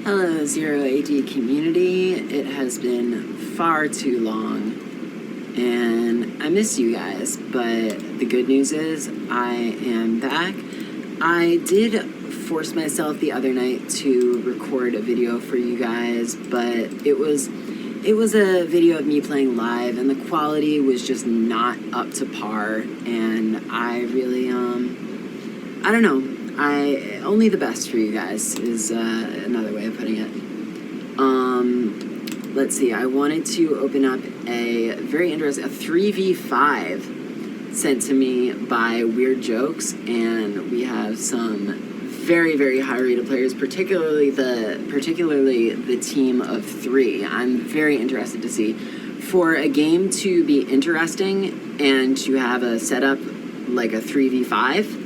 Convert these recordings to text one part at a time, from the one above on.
Hello, Zero AD community. It has been far too long, and I miss you guys, but the good news is I am back. I did force myself the other night to record a video for you guys, but it was a video of me playing live, and the quality was just not up to par, and I really, I don't know. Only the best for you guys is another way of putting it. Let's see, I wanted to open up a very interesting, a 3v5 sent to me by weirdJokes, and we have some very, very high rated players, particularly the team of 3. I'm very interested to see. For a game to be interesting and to have a setup like a 3v5,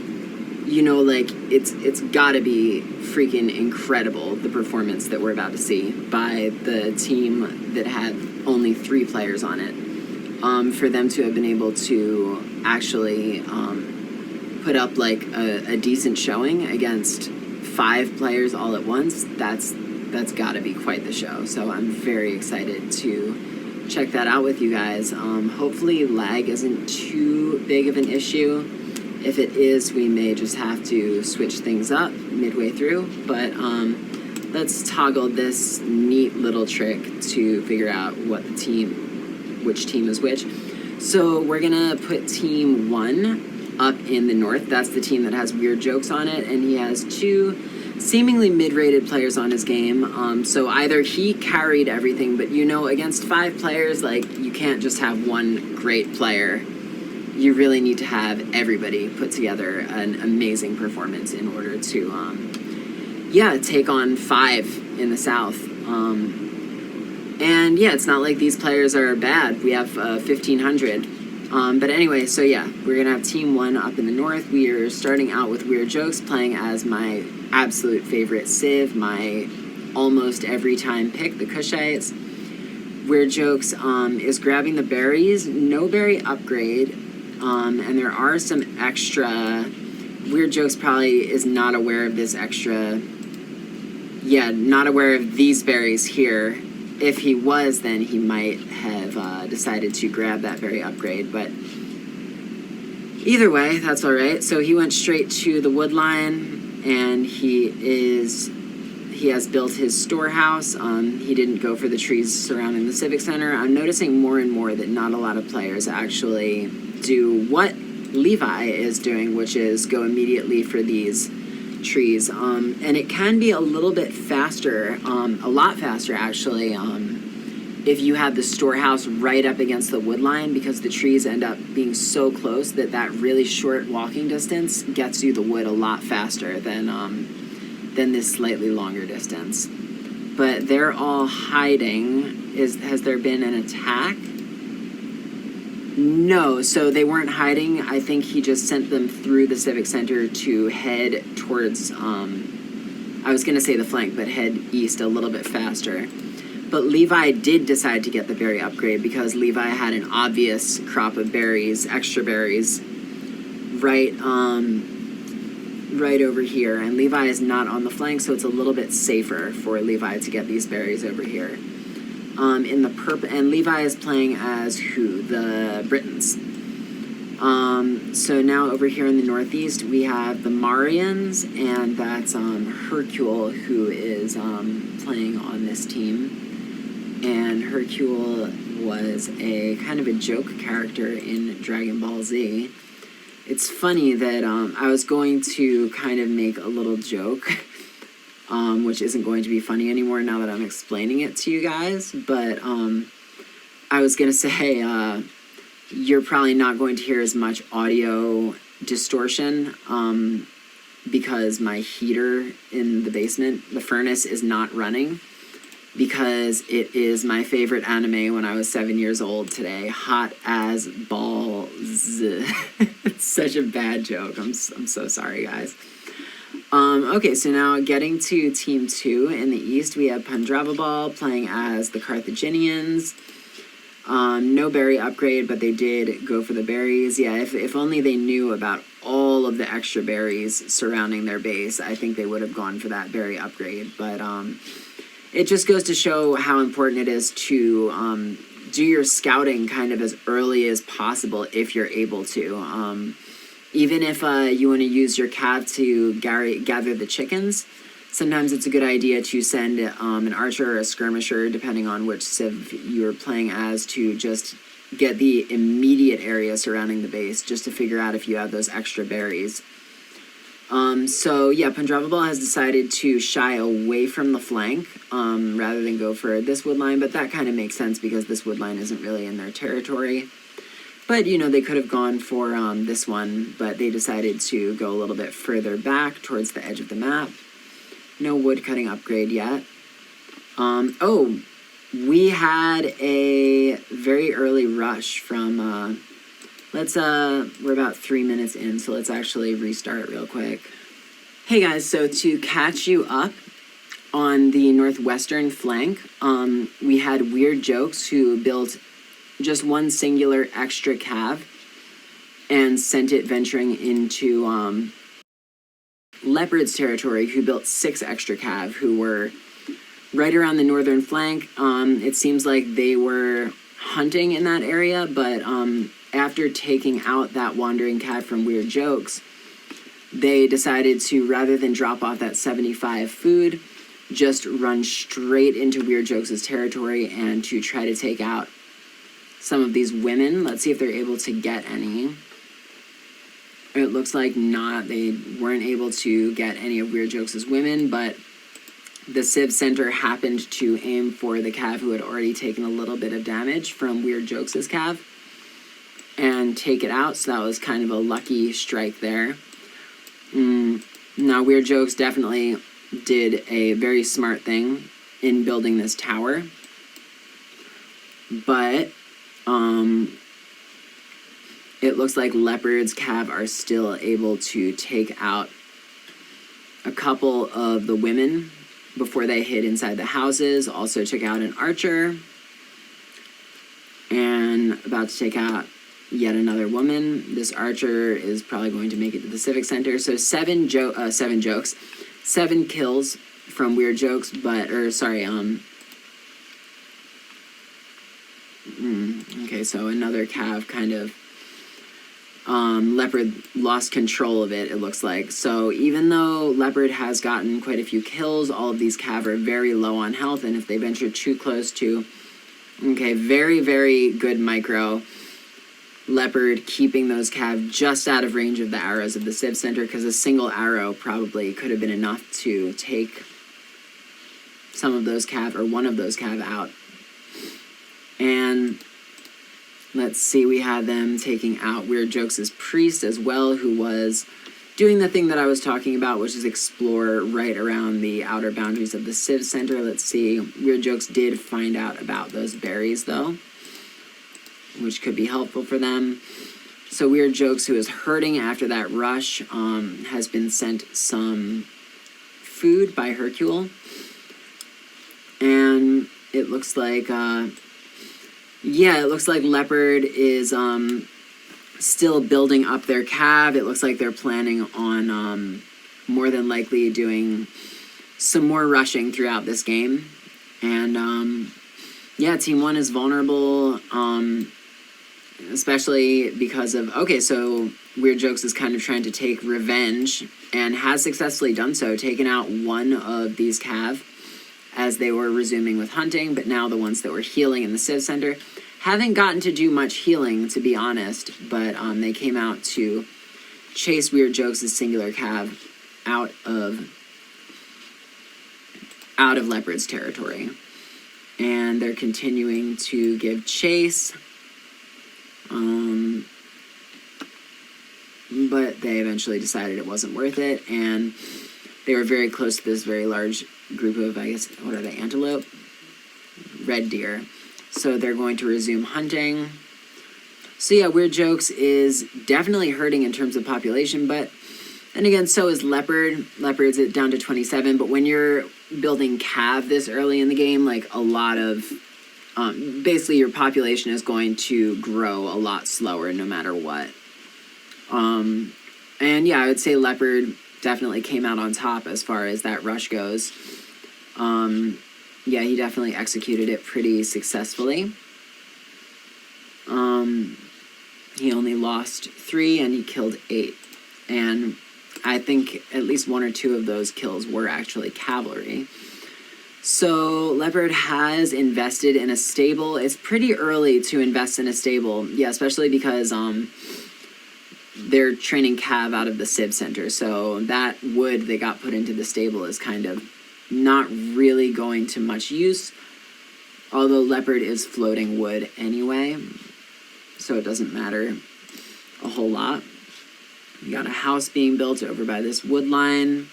you know, like, it's gotta be freaking incredible, the performance that we're about to see by the team that had only 3 players on it. For them to have been able to actually put up, like, a decent showing against 5 players all at once, that's gotta be quite the show. So I'm very excited to check that out with you guys. Hopefully lag isn't too big of an issue. If it is, we may just have to switch things up midway through, but let's toggle this neat little trick to figure out which team is which. So we're gonna put team 1 up in the north. That's the team that has weirdJokes on it, and he has 2 seemingly mid-rated players on his game. So either he carried everything, but you know, against 5 players, like, you can't just have one great player. You really need to have everybody put together an amazing performance in order to, take on 5 in the south. And yeah, it's not like these players are bad. We have 1,500. But anyway, so yeah, we're gonna have team 1 up in the north. We are starting out with weirdJokes, playing as my absolute favorite Civ, my almost every time pick, the Kushites. weirdJokes is grabbing the berries, no berry upgrade. And there are some extra. weirdJokes probably is not aware of this extra. Yeah, not aware of these berries here. If he was, then he might have decided to grab that berry upgrade. But either way, that's all right. So he went straight to the wood line, and he has built his storehouse. He didn't go for the trees surrounding the Civic Center. I'm noticing more and more that not a lot of players actually do what Levi is doing, which is go immediately for these trees. And it can be a little bit faster, a lot faster actually, if you have the storehouse right up against the wood line, because the trees end up being so close that really short walking distance gets you the wood a lot faster than this slightly longer distance. But they're all hiding. Has there been an attack? No, so they weren't hiding. I think he just sent them through the Civic Center to head towards, I was going to say the flank, but head east a little bit faster. But Levi did decide to get the berry upgrade because Levi had an obvious crop of berries, extra berries, right over here. And Levi is not on the flank, so it's a little bit safer for Levi to get these berries over here. In the purple, and Levi is playing as who? The Britons. So now over here in the northeast, we have the Marians, and that's HerkEule, who is playing on this team. And HerkEule was a kind of a joke character in Dragon Ball Z. It's funny that I was going to kind of make a little joke, which isn't going to be funny anymore now that I'm explaining it to you guys, but I was going to say you're probably not going to hear as much audio distortion because my heater in the basement, the furnace, is not running, because it is my favorite anime when I was 7 years old today, Hot as Balls. It's such a bad joke. I'm so sorry, guys. Okay, so now getting to team 2 in the east, we have Pandravabal playing as the Carthaginians. No berry upgrade, but they did go for the berries. Yeah, if only they knew about all of the extra berries surrounding their base, I think they would have gone for that berry upgrade. But it just goes to show how important it is to do your scouting kind of as early as possible if you're able to. Even if you want to use your cav to gather the chickens, sometimes it's a good idea to send an archer or a skirmisher, depending on which civ you're playing as, to just get the immediate area surrounding the base, just to figure out if you have those extra berries. So yeah, Pandravabal has decided to shy away from the flank rather than go for this wood line, but that kind of makes sense because this wood line isn't really in their territory. But, you know, they could have gone for this one, but they decided to go a little bit further back towards the edge of the map. No wood cutting upgrade yet. Oh, we had a very early rush from, we're about 3 minutes in, so let's actually restart real quick. Hey guys, so to catch you up on the northwestern flank, we had weirdJokes who built just one singular extra cav and sent it venturing into Leopard's territory, who built 6 extra cav who were right around the northern flank. It seems like they were hunting in that area, but after taking out that wandering cav from weirdJokes, they decided to, rather than drop off that 75 food, just run straight into weirdJokes' territory and to try to take out some of these women. Let's see if they're able to get any. It looks like not. They weren't able to get any of weirdJokes' women, but the Civ Center happened to aim for the cav who had already taken a little bit of damage from weirdJokes' cav and take it out, so that was kind of a lucky strike there. Now, weirdJokes definitely did a very smart thing in building this tower, but it looks like Leopard's cav are still able to take out a couple of the women before they hid inside the houses. Also took out an archer and about to take out yet another woman. This archer is probably going to make it to the Civic Center. So 7 kills from weirdJokes, but, okay, so another cav kind of, Leopard lost control of it, it looks like. So even though Leopard has gotten quite a few kills, all of these cav are very low on health, and if they venture too close to, okay, very, very good micro. Leopard keeping those cav just out of range of the arrows of the Civ Center, because a single arrow probably could have been enough to take some of those cav, or one of those cav, out. And let's see, we had them taking out weirdJokes' priest as well, who was doing the thing that I was talking about, which is explore right around the outer boundaries of the Civ Center. Let's see, weirdJokes did find out about those berries, though, which could be helpful for them. So weirdJokes, who is hurting after that rush, has been sent some food by HerkEule. And it looks like, yeah, it looks like Leopard is still building up their cav. It looks like they're planning on more than likely doing some more rushing throughout this game. And yeah, Team 1 is vulnerable, especially because of, okay, so weirdJokes is kind of trying to take revenge and has successfully done so, taken out one of these cav as they were resuming with hunting, but now the ones that were healing in the Civ Center haven't gotten to do much healing, to be honest, but they came out to chase weirdJokes' singular cav out of Leopard's territory. And they're continuing to give chase, but they eventually decided it wasn't worth it, and they were very close to this very large group of, I guess, what are they, antelope? Red deer. So they're going to resume hunting. So yeah, weirdJokes is definitely hurting in terms of population, but then again, so is Leopard. Leopard's down to 27, but when you're building cav this early in the game, like a lot of, basically your population is going to grow a lot slower no matter what. And yeah, I would say Leopard definitely came out on top as far as that rush goes. yeah, he definitely executed it pretty successfully. He only lost 3 and he killed 8. And I think at least 1 or 2 of those kills were actually cavalry. So Leopard has invested in a stable. It's pretty early to invest in a stable. Yeah, especially because they're training Cav out of the Civ Center. So that wood that got put into the stable is kind of not really going to much use. Although Leopard is floating wood anyway, so it doesn't matter a whole lot. We got a house being built over by this wood line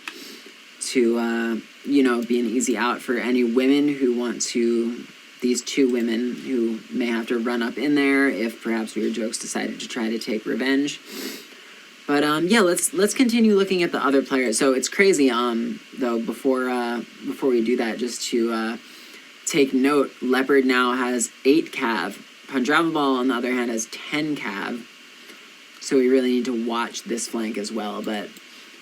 to, you know, be an easy out for any women who want to, these 2 women who may have to run up in there if perhaps weirdJokes decided to try to take revenge. But yeah, let's continue looking at the other players. So it's crazy, though, before we do that, just to take note, Leopard now has 8 cav. Pandravabal, on the other hand, has 10 cav. So we really need to watch this flank as well. But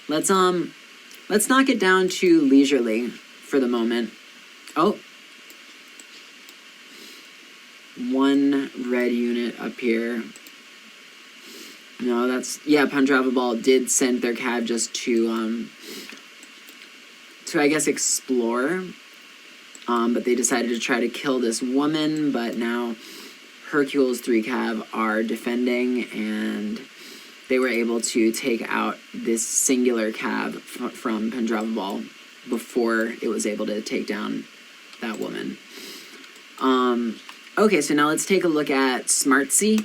let's knock it down to leisurely for the moment. Oh. 1 red unit up here. No, that's, yeah, Pandravabal did send their cav just to I guess, explore. But they decided to try to kill this woman, but now HerkEule's 3 cav are defending, and they were able to take out this singular cav from Pandravabal before it was able to take down that woman. Okay, so now let's take a look at smartse,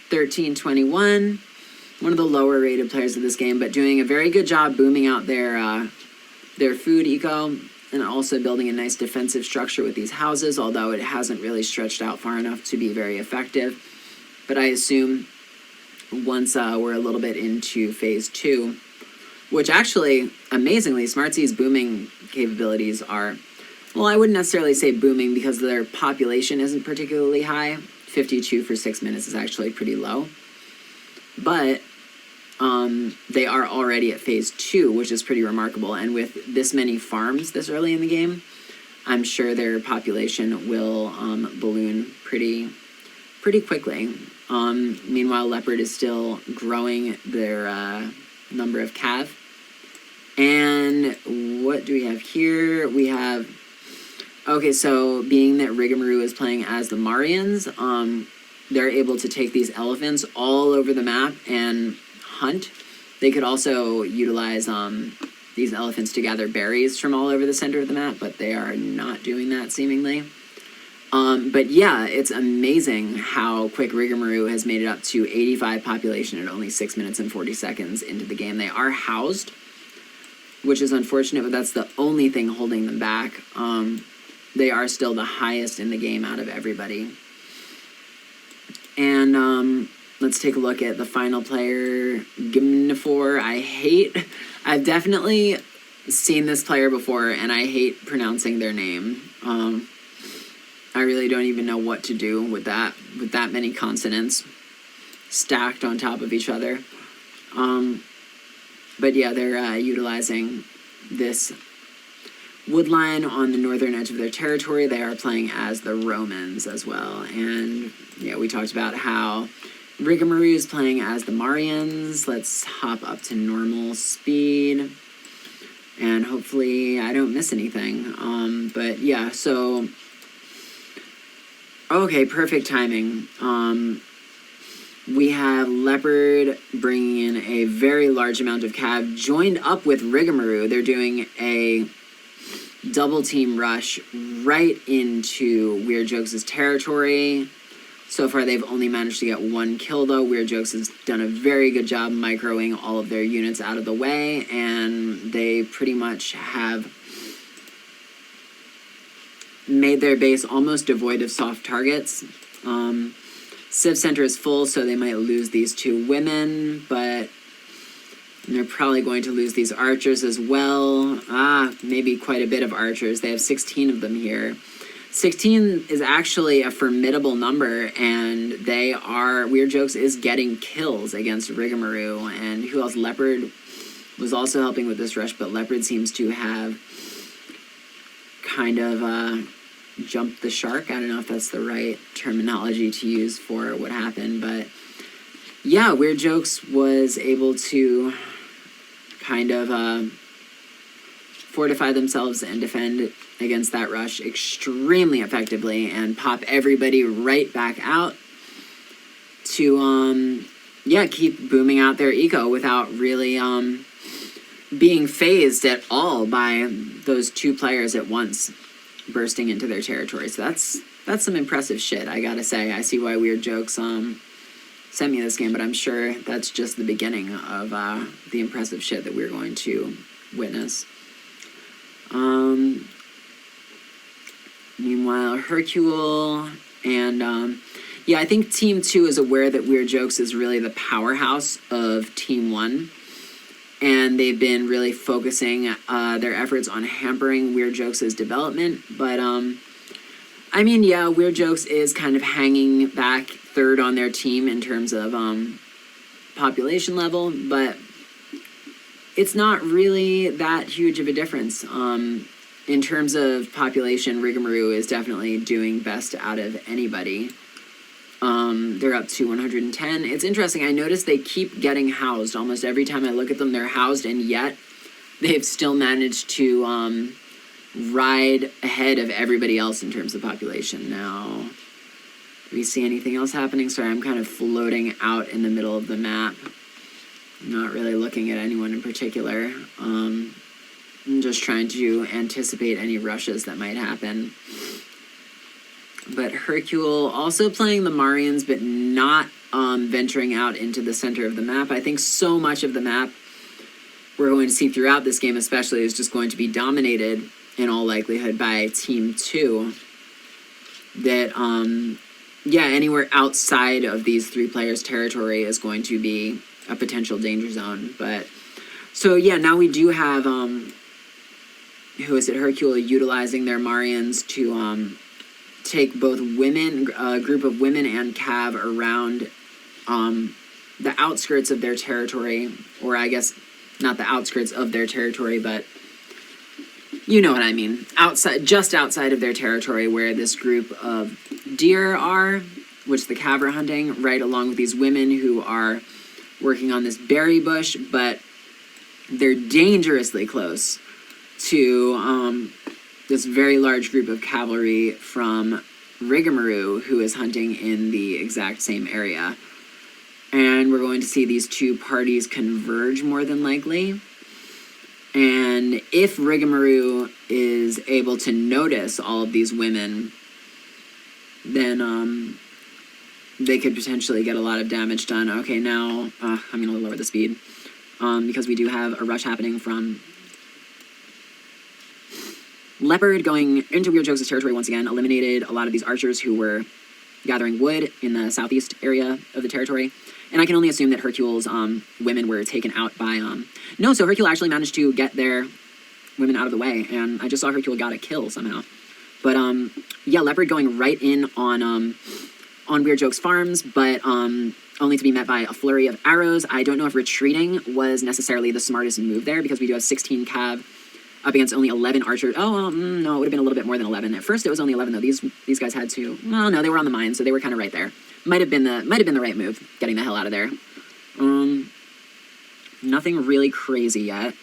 1321, one of the lower rated players of this game, but doing a very good job booming out their food eco, and also building a nice defensive structure with these houses, although it hasn't really stretched out far enough to be very effective. But I assume once we're a little bit into phase 2, which actually, amazingly, smartse's booming capabilities are, well, I wouldn't necessarily say booming because their population isn't particularly high. 52 for 6 minutes is actually pretty low. But they are already at phase 2, which is pretty remarkable. And with this many farms this early in the game, I'm sure their population will balloon pretty quickly. Meanwhile, Leopard is still growing their number of cav. And what do we have here? We have, okay, so being that Rigimaru is playing as the Marians, they're able to take these elephants all over the map and hunt. They could also utilize these elephants to gather berries from all over the center of the map, but they are not doing that seemingly. But yeah, it's amazing how quick Rigimaru has made it up to 85 population at only 6 minutes and 40 seconds into the game. They are housed, which is unfortunate, but that's the only thing holding them back. They are still the highest in the game out of everybody. And let's take a look at the final player, gmfnor. I've definitely seen this player before, and I hate pronouncing their name. I really don't even know what to do with that many consonants stacked on top of each other. But yeah, they're utilizing this woodline on the northern edge of their territory. They are playing as the Romans as well. And yeah, we talked about how Rigimaru is playing as the Marians. Let's hop up to normal speed. And hopefully I don't miss anything. But yeah, so... okay, perfect timing. We have Leopard bringing in a very large amount of cav, joined up with Rigimaru. They're doing a double team rush right into weirdJokes' territory. So far, they've only managed to get 1 kill, though. weirdJokes has done a very good job microing all of their units out of the way, and they pretty much have made their base almost devoid of soft targets. Civ Center is full, so they might lose these 2 women, but they're probably going to lose these archers as well. Maybe quite a bit of archers. They have 16 of them here. 16 is actually a formidable number, and weirdJokes is getting kills against Rigimaru. And who else? Leopard was also helping with this rush, but Leopard seems to have kind of jumped the shark. I don't know if that's the right terminology to use for what happened, but yeah, weirdJokes was able to kind of fortify themselves and defend against that rush extremely effectively and pop everybody right back out to keep booming out their eco without really being phased at all by those two players at once bursting into their territory. So that's some impressive shit, I gotta say. I see why weirdJokes sent me this game, but I'm sure that's just the beginning of the impressive shit that we're going to witness. Meanwhile, HerkEule and I think Team 2 is aware that weirdJokes is really the powerhouse of Team 1, and they've been really focusing their efforts on hampering weirdJokes' development. But I mean, yeah, weirdJokes is kind of hanging back third on their team in terms of population level, but it's not really that huge of a difference. In terms of population, Rigimaru is definitely doing best out of anybody. They're up to 110. It's interesting, I noticed they keep getting housed. Almost every time I look at them, they're housed, and yet they've still managed to ride ahead of everybody else in terms of population. Now, do we see anything else happening? Sorry, I'm kind of floating out in the middle of the map. I'm not really looking at anyone in particular. I'm just trying to anticipate any rushes that might happen. But HerkEule also playing the Marians, but not venturing out into the center of the map. I think so much of the map we're going to see throughout this game especially is just going to be dominated in all likelihood by Team 2. That, anywhere outside of these three players' territory is going to be a potential danger zone. But, so yeah, now we do have, HerkEule utilizing their Marians to, take both women, a group of women and cav around the outskirts of their territory, or I guess not the outskirts of their territory, but you know what I mean, just outside of their territory where this group of deer are, which the cav are hunting, right along with these women who are working on this berry bush, but they're dangerously close to this very large group of cavalry from Rigimaru, who is hunting in the exact same area. And we're going to see these two parties converge more than likely. And if Rigimaru is able to notice all of these women, then they could potentially get a lot of damage done. Okay, now I'm going to lower the speed because we do have a rush happening from Leopard going into weirdJokes' territory once again, eliminated a lot of these archers who were gathering wood in the southeast area of the territory. And I can only assume that HerkEule's women were taken out by... No, so HerkEule actually managed to get their women out of the way, and I just saw HerkEule got a kill somehow. But, yeah, Leopard going right in on weirdJokes' farms, but only to be met by a flurry of arrows. I don't know if retreating was necessarily the smartest move there, because we do have 16 cav up against only 11 archers. Oh, no, it would have been a little bit more than 11. At first, it was only 11, though. These guys had to... Well, no, they were on the mine, so they were kind of right there. Might have been the right move, getting the hell out of there. Nothing really crazy yet.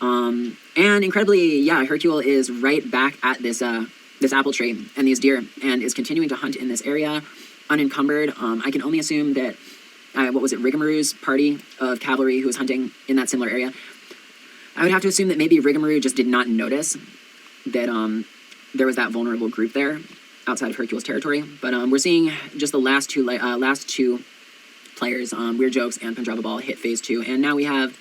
And incredibly, yeah, HerkEule is right back at this apple tree and these deer, and is continuing to hunt in this area, unencumbered. I can only assume that, Rigimaru's party of cavalry who was hunting in that similar area. I would have to assume that maybe Rigimaru just did not notice that there was that vulnerable group there outside of HerkEule's territory. But we're seeing just the last two players, weirdJokes and Pandravabal, hit phase 2, and now we have...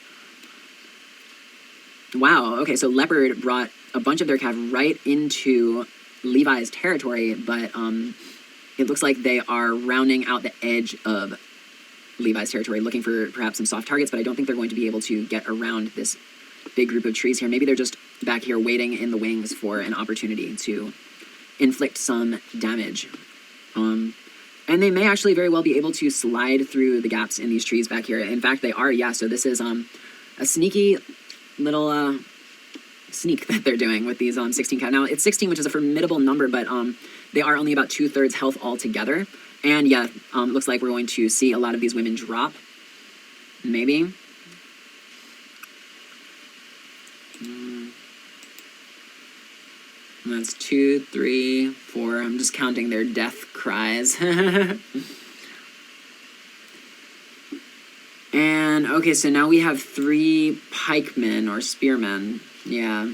Wow, okay, so Leopard brought a bunch of their cav right into Levi's territory, but it looks like they are rounding out the edge of Levi's territory, looking for perhaps some soft targets, but I don't think they're going to be able to get around this big group of trees here. Maybe they're just back here waiting in the wings for an opportunity to inflict some damage. And they may actually very well be able to slide through the gaps in these trees back here. In fact, they are, yeah, so this is a sneaky little sneak that they're doing with these 16 cav. Now, it's 16, which is a formidable number, but they are only about 2/3 health altogether. And yeah, looks like we're going to see a lot of these women drop. Maybe. That's 2, 3, 4. I'm just counting their death cries. And, okay, so now we have 3 pikemen or spearmen. Yeah.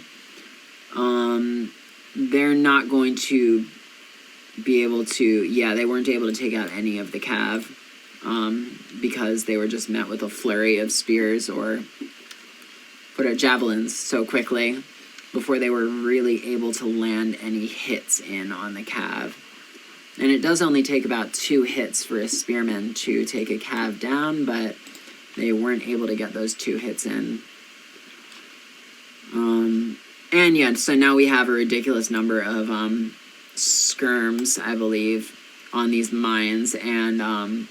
They're not going to be able to... Yeah, they weren't able to take out any of the cav. Because they were just met with a flurry of spears or javelins so quickly before they were really able to land any hits in on the cav. And it does only take about 2 hits for a spearman to take a cav down, but they weren't able to get those 2 hits in. And yeah, so now we have a ridiculous number of skirms, I believe, on these mines, and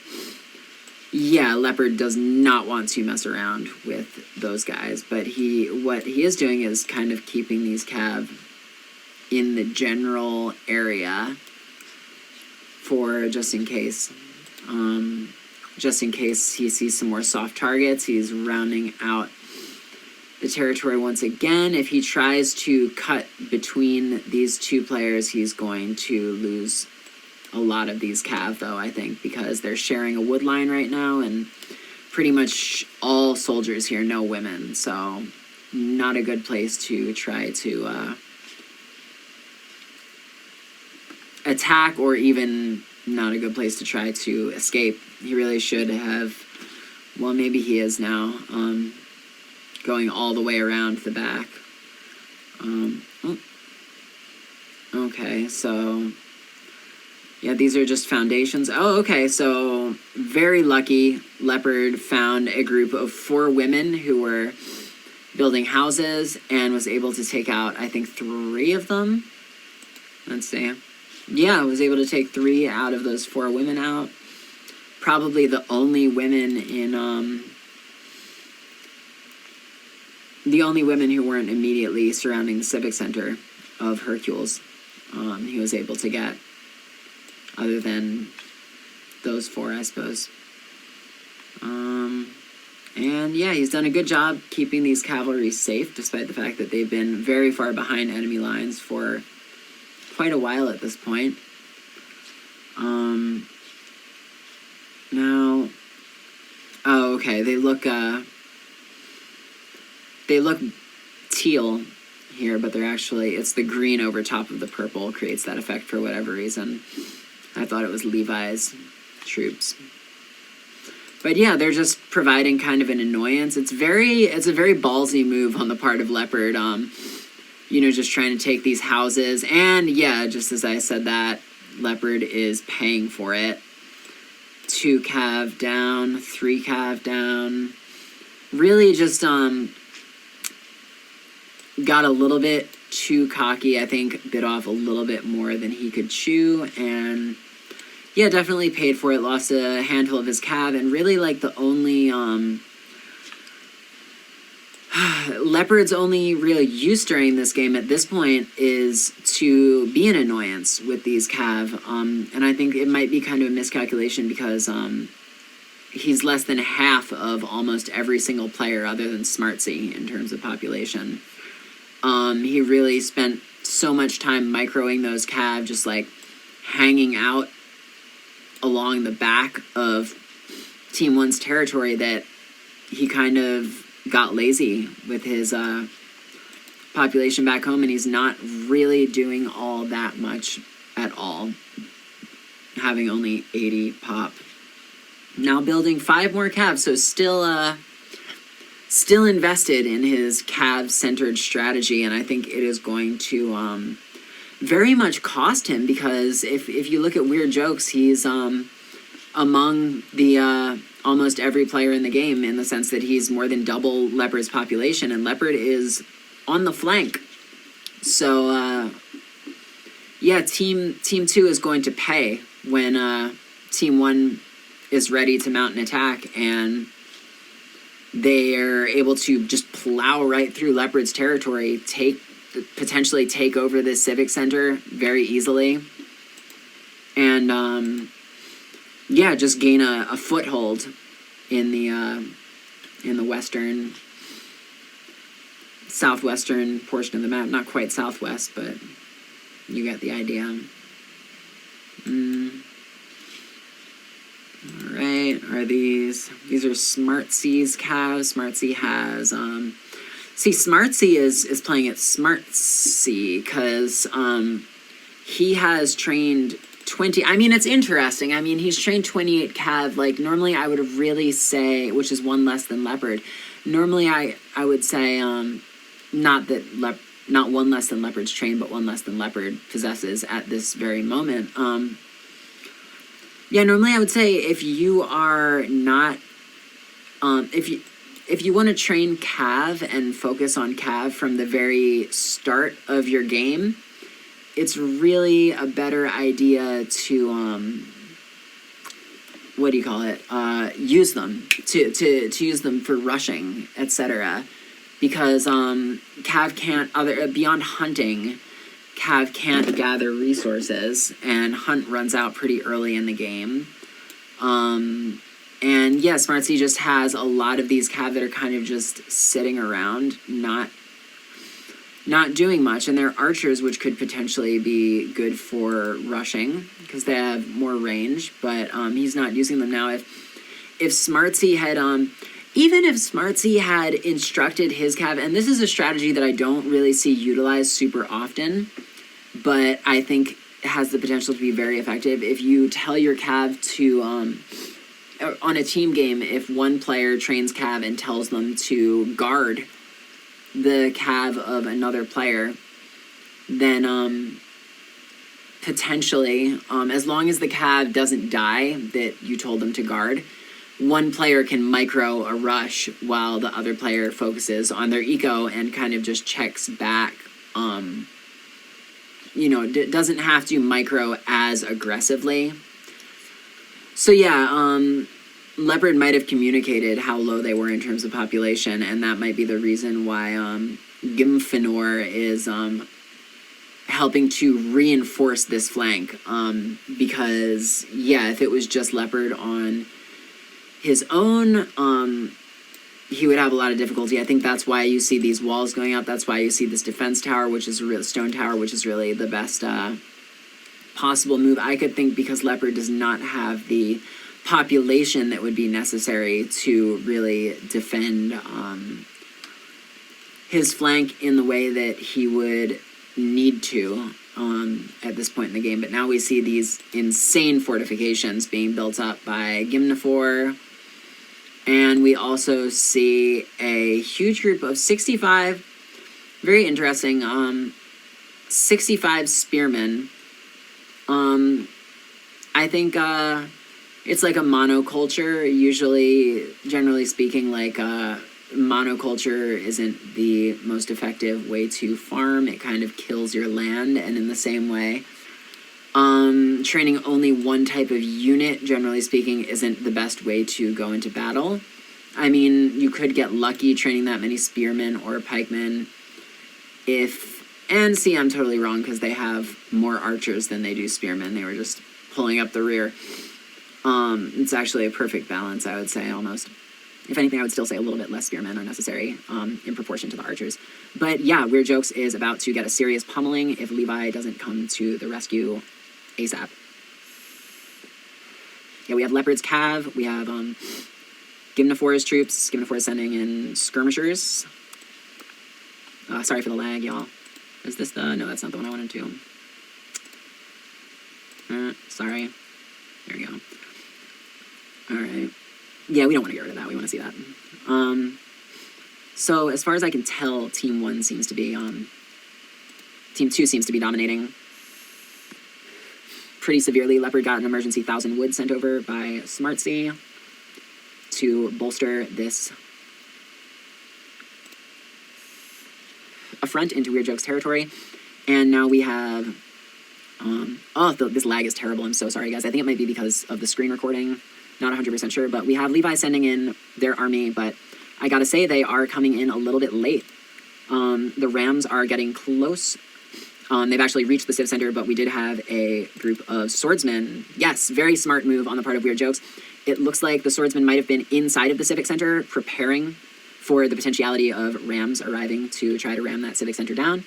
yeah, Leopard does not want to mess around with those guys, but what he is doing is kind of keeping these cav in the general area for just in case. Just in case he sees some more soft targets, he's rounding out the territory once again. If he tries to cut between these 2 players, he's going to lose a lot of these cav, though, I think, because they're sharing a wood line right now, and pretty much all soldiers here, no women, so not a good place to try to attack, or even not a good place to try to escape. He really should have, well, maybe he is now, going all the way around the back. Okay, so... yeah, these are just foundations. Oh, okay, so very lucky. Leopard found a group of 4 women who were building houses and was able to take out, I think, 3 of them. Let's see. Yeah, was able to take 3 out of those 4 women out. Probably the only women in, the only women who weren't immediately surrounding the civic center of HerkEule's, he was able to get. Other than those 4, I suppose. And yeah, he's done a good job keeping these cavalry safe, despite the fact that they've been very far behind enemy lines for quite a while at this point. Now... oh, okay, they look teal here, but they're actually... it's the green over top of the purple creates that effect for whatever reason. I thought it was Levi's troops. But yeah, they're just providing kind of an annoyance. It's a very ballsy move on the part of Leopard, you know, just trying to take these houses. And yeah, just as I said that, Leopard is paying for it. 2 cav down, 3 cav down. Really just got a little bit too cocky, I think, bit off a little bit more than he could chew, and yeah, definitely paid for it, lost a handful of his cav, and really, like, the only, Leopard's only real use during this game at this point is to be an annoyance with these cav, and I think it might be kind of a miscalculation because, he's less than half of almost every single player other than smartse in terms of population. He really spent so much time microing those cav, just like hanging out along the back of Team 1's territory, that he kind of got lazy with his population back home, and he's not really doing all that much at all, having only 80 pop. Now building 5 more cav, so still invested in his cav-centered strategy, and I think it is going to very much cost him, because if you look at weirdJokes, he's among the almost every player in the game, in the sense that he's more than double Leopard's population, and Leopard is on the flank. So yeah, Team 2 is going to pay when Team 1 is ready to mount an attack, and they're able to just plow right through Leopard's territory, potentially take over the civic center very easily, and yeah, just gain a foothold in the western, southwestern portion of the map. Not quite southwest, but you get the idea. All right, are these are smartse's calves. Smartse has see, smartse is playing it smartse because he has trained 20. I mean, it's interesting. I mean, he's trained 28 cav. Like, normally I would really say, which is one less than leopard. Normally I would say not one less than leopard's trained, but one less than leopard possesses at this very moment. Yeah, normally I would say if you are not, if you want to train cav and focus on cav from the very start of your game, it's really a better idea to what do you call it? Use them to use them for rushing, etc. Because cav can't beyond hunting. Cav can't gather resources, and hunt runs out pretty early in the game. And yeah, smartse just has a lot of these cav that are kind of just sitting around, not doing much, and they're archers, which could potentially be good for rushing because they have more range. But he's not using them now. If smartse had even if smartse had instructed his cav, and this is a strategy that I don't really see utilized super often, but I think has the potential to be very effective. If you tell your cav to, on a team game, if one player trains cav and tells them to guard the cav of another player, then potentially, as long as the cav doesn't die that you told them to guard, one player can micro a rush while the other player focuses on their eco and kind of just checks back. You know, doesn't have to micro as aggressively. So yeah, Leopard might have communicated how low they were in terms of population, and that might be the reason why gmfnor is helping to reinforce this flank. Because yeah, if it was just Leopard on his own, he would have a lot of difficulty. I think that's why you see these walls going up. That's why you see this defense tower, which is a real stone tower, which is really the best possible move. I could think because Leopard does not have the population that would be necessary to really defend his flank in the way that he would need to at this point in the game. But now we see these insane fortifications being built up by gmfnor. And we also see a huge group of 65, very interesting, 65 spearmen. I think it's like a monoculture. Usually, generally speaking, like monoculture isn't the most effective way to farm. It kind of kills your land, and in the same way, training only one type of unit, generally speaking, isn't the best way to go into battle. I mean, you could get lucky training that many spearmen or pikemen and see, I'm totally wrong because they have more archers than they do spearmen. They were just pulling up the rear. It's actually a perfect balance, I would say, almost. If anything, I would still say a little bit less spearmen are necessary in proportion to the archers. But yeah, weirdJokes is about to get a serious pummeling if Levi doesn't come to the rescue ASAP. Yeah, we have Leopard's cav. We have gmfnor's troops. Gmnfor is sending in skirmishers. Sorry for the lag, y'all. Is this the... No, that's not the one I wanted to. Sorry. There we go. Alright. Yeah, we don't want to get rid of that. We want to see that. So, as far as I can tell, Team 1 seems to be... Team 2 seems to be dominating pretty severely. Leopard got an emergency 1,000 wood sent over by smartse to bolster this affront into weirdJokes territory. And now we have... this lag is terrible. I'm so sorry, guys. I think it might be because of the screen recording. Not 100% sure, but we have Levi sending in their army, but I gotta say, they are coming in a little bit late. The Rams are getting close. They've actually reached the Civ Center, but we did have a group of swordsmen. Yes, very smart move on the part of WeirdJokes. It looks like the swordsmen might have been inside of the Civic Center preparing for the potentiality of Rams arriving to try to ram that Civic Center down.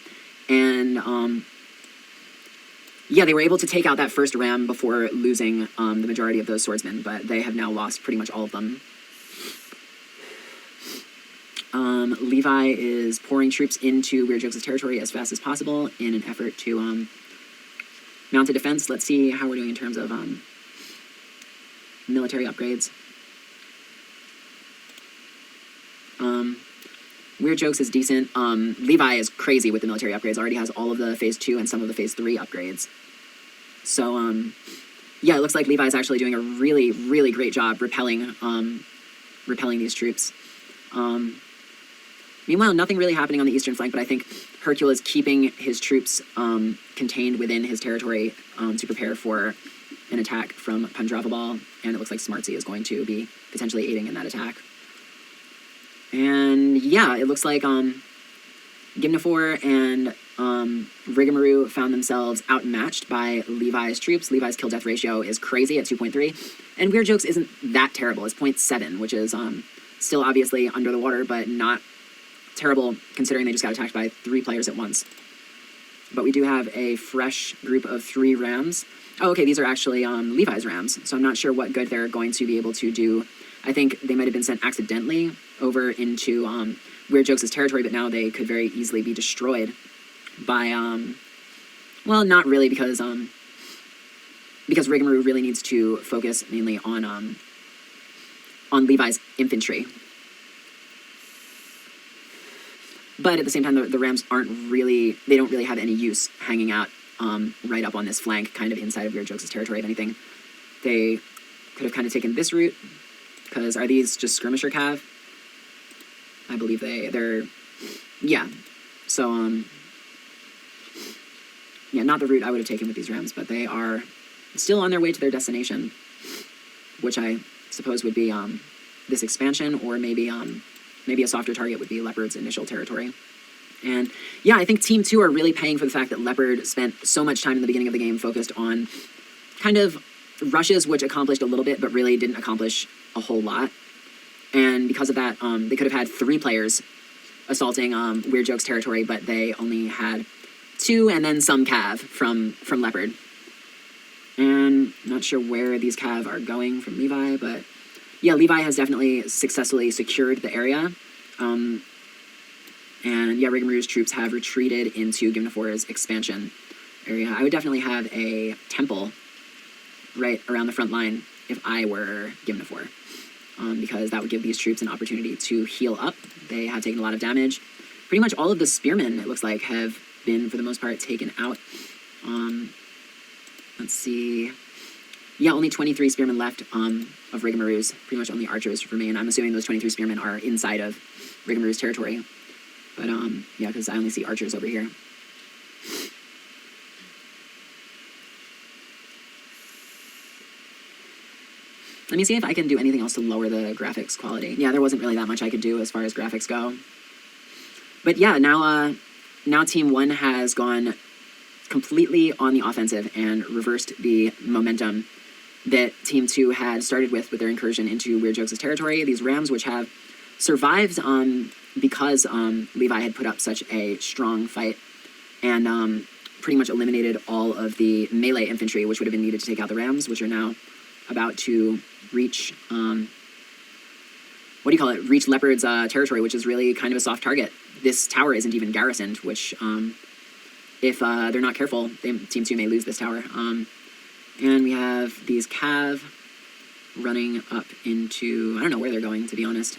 And yeah, they were able to take out that first ram before losing the majority of those swordsmen, but they have now lost pretty much all of them. Levi is pouring troops into WeirdJokes' territory as fast as possible in an effort to mount a defense. Let's see how we're doing in terms of military upgrades. WeirdJokes is decent. Levi is crazy with the military upgrades. Already has all of the Phase 2 and some of the Phase 3 upgrades. So, yeah, it looks like Levi is actually doing a really, really great job repelling these troops. Meanwhile, nothing really happening on the eastern flank, but I think HerkEule is keeping his troops contained within his territory to prepare for an attack from Pandravabal, and it looks like smartse is going to be potentially aiding in that attack. And yeah, it looks like gmfnor and Rigimaru found themselves outmatched by Levi's troops. Levi's kill-death ratio is crazy at 2.3, and WeirdJokes isn't that terrible. It's 0.7, which is still obviously under the water, but not terrible considering they just got attacked by 3 players at once. But we do have a fresh group of 3 rams. Oh, okay, these are actually Levi's rams, so I'm not sure what good they're going to be able to do. I think they might have been sent accidentally over into WeirdJokes' territory, but now they could very easily be destroyed by, well, not really, because Rigimaru really needs to focus mainly on Levi's infantry. But at the same time, the Rams they don't really have any use hanging out right up on this flank, kind of inside of WeirdJokes' territory. If anything, they could have kind of taken this route, because are these just skirmisher cav? I believe they're, yeah. So, yeah, not the route I would have taken with these Rams, but they are still on their way to their destination, which I suppose would be this expansion, or maybe a softer target would be Leopard's initial territory. And yeah, I think Team 2 are really paying for the fact that Leopard spent so much time in the beginning of the game focused on kind of rushes, which accomplished a little bit, but really didn't accomplish a whole lot. And because of that, they could have had 3 players assaulting WeirdJokes' territory, but they only had 2 and then some cav from Leopard. And not sure where these cav are going from Levi, but yeah, Levi has definitely successfully secured the area. And yeah, Rigimaru's troops have retreated into gmfnor's expansion area. I would definitely have a temple right around the front line if I were gmfnor, because that would give these troops an opportunity to heal up. They have taken a lot of damage. Pretty much all of the spearmen, it looks like, have been, for the most part, taken out. Let's see. Yeah, only 23 spearmen left of Rigimaru's. Pretty much only archers remain. I'm assuming those 23 spearmen are inside of Rigimaru's territory. But, yeah, because I only see archers over here. Let me see if I can do anything else to lower the graphics quality. Yeah, there wasn't really that much I could do as far as graphics go. But yeah, now Team 1 has gone completely on the offensive and reversed the momentum that Team 2 had started with their incursion into WeirdJokes' territory. These Rams, which have survived because Levi had put up such a strong fight and pretty much eliminated all of the melee infantry, which would have been needed to take out the Rams, which are now about to reach, reach Leopard's territory, which is really kind of a soft target. This tower isn't even garrisoned, which, if they're not careful, Team 2 may lose this tower. And we have these cav running up into, I don't know where they're going, to be honest.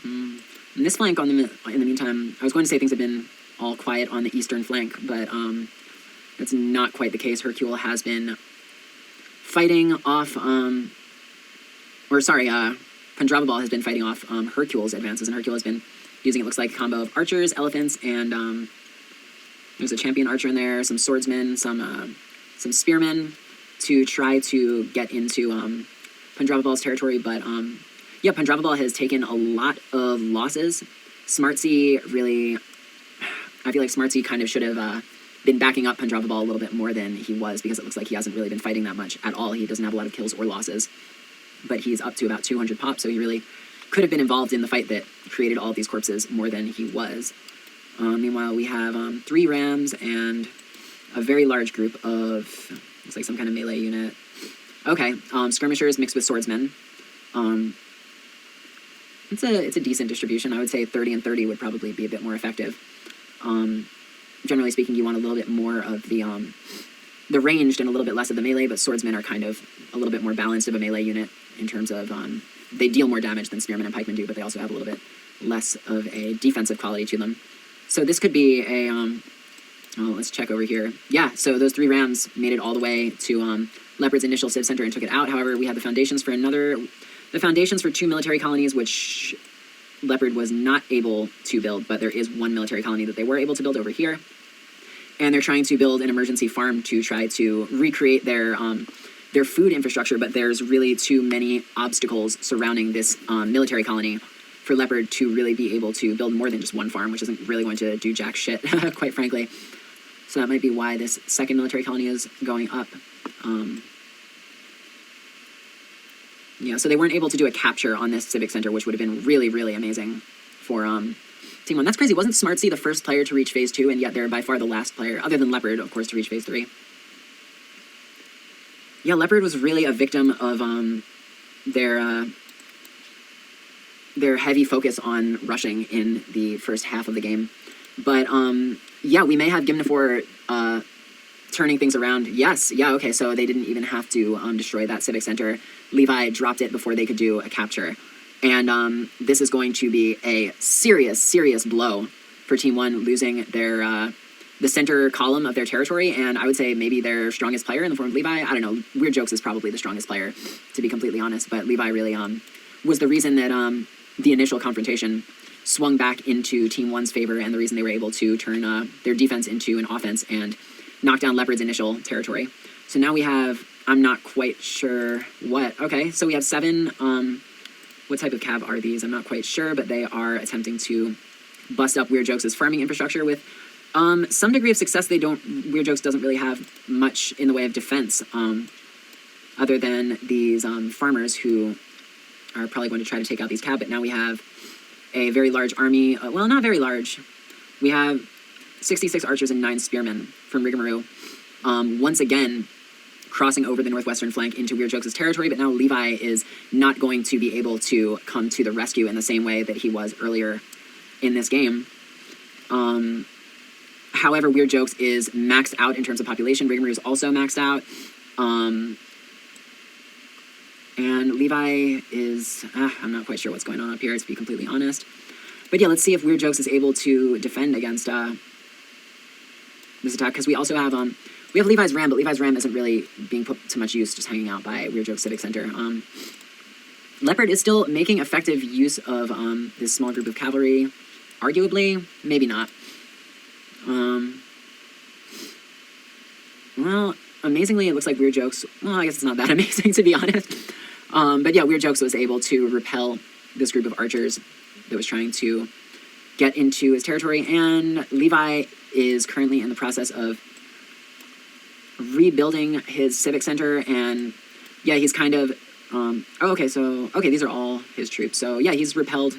And this flank, in the meantime, I was going to say things have been all quiet on the eastern flank, but that's not quite the case. HerkEule has been fighting off, Pandravabal has been fighting off HerkEule's advances, and HerkEule has been using, it looks like, a combo of archers, elephants, and there's a champion archer in there, some swordsmen, some spearmen, to try to get into Pandravabal's territory, but yeah, Pandravabal has taken a lot of losses. Smartse really, I feel like Smartse kind of should have been backing up Pandravabal a little bit more than he was, because it looks like he hasn't really been fighting that much at all. He doesn't have a lot of kills or losses, but he's up to about 200 pop, so he really could have been involved in the fight that created all of these corpses more than he was. Meanwhile, we have 3 rams and a very large group of, looks like some kind of melee unit. Okay, skirmishers mixed with swordsmen. It's a decent distribution. I would say 30 and 30 would probably be a bit more effective. Generally speaking, you want a little bit more of the ranged and a little bit less of the melee, but swordsmen are kind of a little bit more balanced of a melee unit in terms of they deal more damage than spearmen and pikemen do, but they also have a little bit less of a defensive quality to them. So this could be a let's check over here. Yeah, so those 3 rams made it all the way to Leopard's initial civ center and took it out. However, we have the foundations for 2 military colonies, which Leopard was not able to build, but there is 1 military colony that they were able to build over here. And they're trying to build an emergency farm to try to recreate their food infrastructure, but there's really too many obstacles surrounding this military colony for Leopard to really be able to build more than just 1 farm, which isn't really going to do jack shit, quite frankly. So that might be why this 2nd military colony is going up. Yeah, so they weren't able to do a capture on this civic center, which would have been really, really amazing for Team 1. That's crazy. Wasn't Smartse the first player to reach Phase 2, and yet they're by far the last player, other than Leopard, of course, to reach Phase 3? Yeah, Leopard was really a victim of their heavy focus on rushing in the first half of the game. But yeah, we may have gmfnor turning things around. Yes, yeah, okay, so they didn't even have to destroy that civic center. Levai dropped it before they could do a capture. And this is going to be a serious, serious blow for Team 1, losing their the center column of their territory, and I would say maybe their strongest player in the form of Levai. I don't know, weirdJokes is probably the strongest player, to be completely honest, but Levai really was the reason that the initial confrontation swung back into Team 1's favor, and the reason they were able to turn their defense into an offense and knock down Leopard's initial territory. So now we have, I'm not quite sure what, okay, so we have 7, what type of cav are these? I'm not quite sure, but they are attempting to bust up weirdJokes' farming infrastructure with some degree of success. weirdJokes doesn't really have much in the way of defense, other than these farmers who are probably going to try to take out these cav, but now we have a very large army, well, not very large. We have 66 archers and 9 spearmen from Rigimaru, once again crossing over the northwestern flank into weirdJokes' territory, but now Levai is not going to be able to come to the rescue in the same way that he was earlier in this game. However, weirdJokes is maxed out in terms of population. Rigimaru is also maxed out. And Levai is, I'm not quite sure what's going on up here, to be completely honest. But yeah, let's see if weirdJokes is able to defend against this attack, because we also have, we have Levai's Ram, but Levai's Ram isn't really being put to much use, just hanging out by weirdJokes Civic Center. Leopard is still making effective use of this small group of cavalry. Arguably, maybe not. Well, amazingly, it looks like weirdJokes, well, I guess it's not that amazing, to be honest. But yeah, weirdJokes was able to repel this group of archers that was trying to get into his territory, and Levai is currently in the process of rebuilding his civic center, and yeah, he's kind of, okay, these are all his troops. So yeah, he's repelled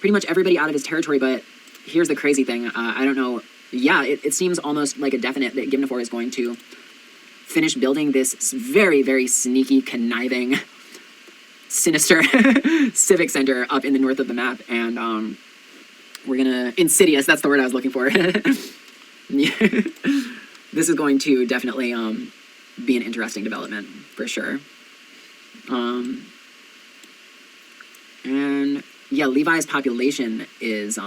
pretty much everybody out of his territory, but here's the crazy thing, I don't know, yeah, it seems almost like a definite that gmfnor is going to finish building this very, very sneaky, conniving, sinister civic center up in the north of the map, and we're gonna, insidious, that's the word I was looking for. This is going to definitely be an interesting development, for sure. And yeah, Levai's population is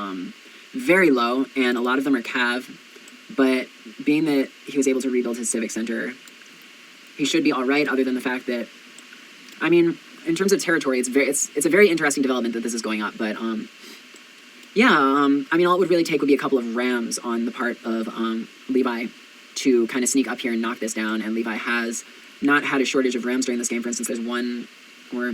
very low, and a lot of them are cav, but being that he was able to rebuild his civic center, he should be all right, other than the fact that, I mean, in terms of territory, it's a very interesting development that this is going up, but yeah, I mean, all it would really take would be a couple of rams on the part of Levai to kind of sneak up here and knock this down, and Levai has not had a shortage of rams during this game. For instance, there's one or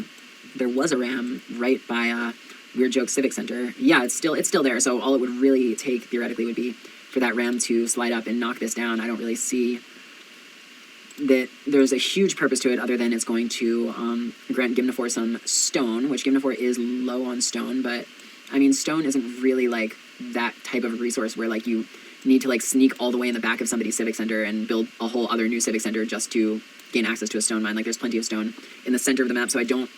there was a ram right by Weird Joke Civic Center. Yeah, it's still there. So all it would really take theoretically would be for that ram to slide up and knock this down. I don't really see that there's a huge purpose to it other than it's going to grant gmfnor some stone, which gmfnor is low on stone, but I mean, stone isn't really like that type of resource where like you need to like sneak all the way in the back of somebody's civic center and build a whole other new civic center just to gain access to a stone mine. Like there's plenty of stone in the center of the map, so I don't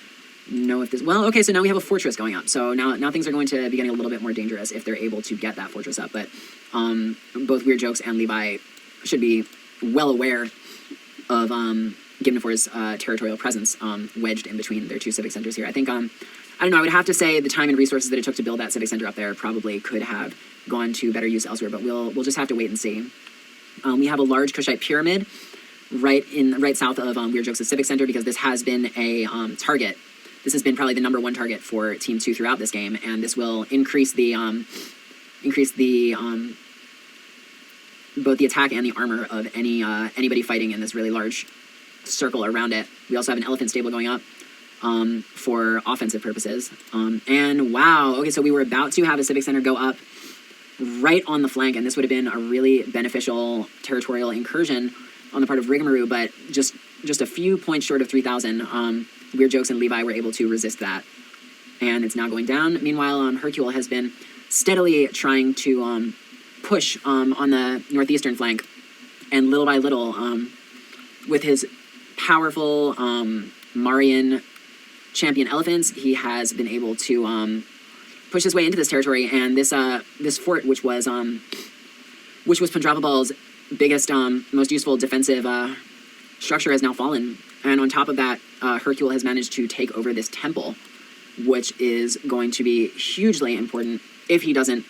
know if this, well, okay, so now we have a fortress going up, so now things are going to be getting a little bit more dangerous if they're able to get that fortress up, but both Weird Jokes and Levi should be well aware of gmfnor's territorial presence wedged in between their two civic centers here. I think, I don't know, I would have to say the time and resources that it took to build that civic center up there probably could have gone to better use elsewhere, but we'll just have to wait and see. We have a large Kushite pyramid right south of Weird Jokes' civic center, because this has been a target. This has been probably the #1 target for Team 2 throughout this game, and this will increase the both the attack and the armor of anybody fighting in this really large circle around it. We also have an elephant stable going up for offensive purposes. And wow, okay, so we were about to have a civic center go up right on the flank, and this would have been a really beneficial territorial incursion on the part of Rigimaru, but just a few points short of 3,000. Weird Jokes and Levi were able to resist that, and it's now going down. Meanwhile, HerkEule has been steadily trying to push on the northeastern flank, and little by little, with his powerful Marian champion elephants, he has been able to push his way into this territory. And this fort, which was Pandravabal's biggest, most useful defensive structure, has now fallen. And on top of that, HerkEule has managed to take over this temple, which is going to be hugely important if he doesn't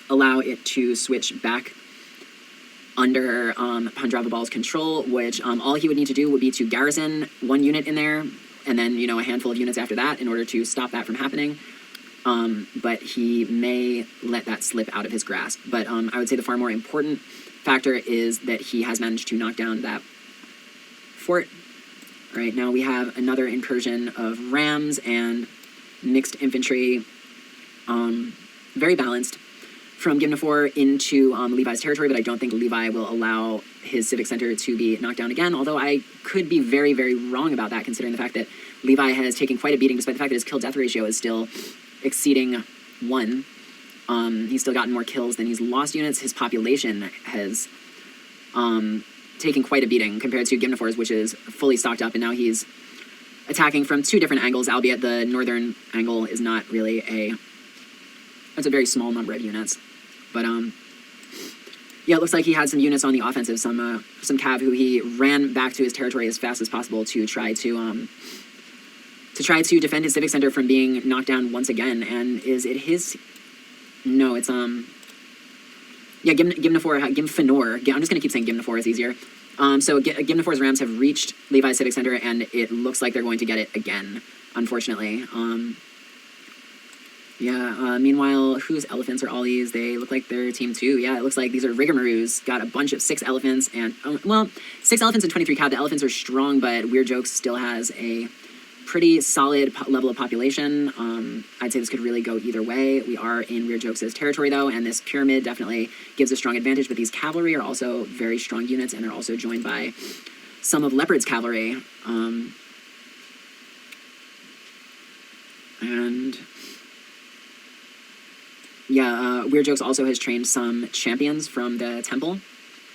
allow it to switch back under Pandravabal's control, which all he would need to do would be to garrison 1 unit in there, and then, a handful of units after that in order to stop that from happening. But he may let that slip out of his grasp. But I would say the far more important factor is that he has managed to knock down that fort. All right, now we have another incursion of rams and mixed infantry, very balanced, from gmfnor into Levi's territory, but I don't think Levi will allow his civic center to be knocked down again, although I could be very, very wrong about that, considering the fact that Levi has taken quite a beating, despite the fact that his kill-death ratio is still exceeding 1. He's still gotten more kills than he's lost units. His population has taken quite a beating compared to gmfnor's, which is fully stocked up, and now he's attacking from 2 different angles, albeit the northern angle is not really it's a very small number of units. But yeah, it looks like he had some units on the offensive, some cav who he ran back to his territory as fast as possible to try to defend his civic center from being knocked down once again. And is it his? No, it's yeah, gmfnor. I'm just gonna keep saying gmfnor, it's easier. So gmfnor's rams have reached Levi's civic center, and it looks like they're going to get it again, unfortunately. Yeah, meanwhile, whose elephants are all these? They look like they're Team 2. Yeah, it looks like these are Rigimaru's. Got a bunch of 6 elephants, and, well, 6 elephants and 23 cav. The elephants are strong, but Weird Jokes still has a pretty solid level of population. I'd say this could really go either way. We are in Weird Jokes' territory, though, and this pyramid definitely gives a strong advantage, but these cavalry are also very strong units, and they're also joined by some of Leopard's cavalry. And yeah, Weird Jokes also has trained some champions from the temple.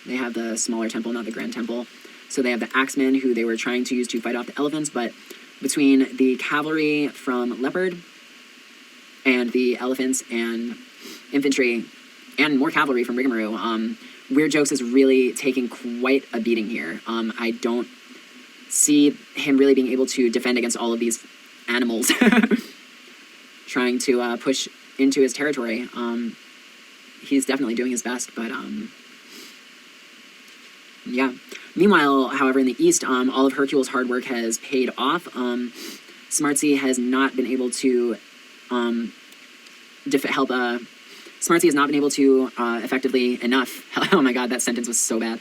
They have the smaller temple, not the grand temple. So they have the axemen, who they were trying to use to fight off the elephants, but between the cavalry from Leopard and the elephants and infantry and more cavalry from Rigimaru, Weird Jokes is really taking quite a beating here. I don't see him really being able to defend against all of these animals trying to push into his territory. He's definitely doing his best, but yeah. Meanwhile, however, in the east, all of HerkEule's hard work has paid off. smartse has not been able to help. smartse has not been able to effectively enough. Oh my god, that sentence was so bad.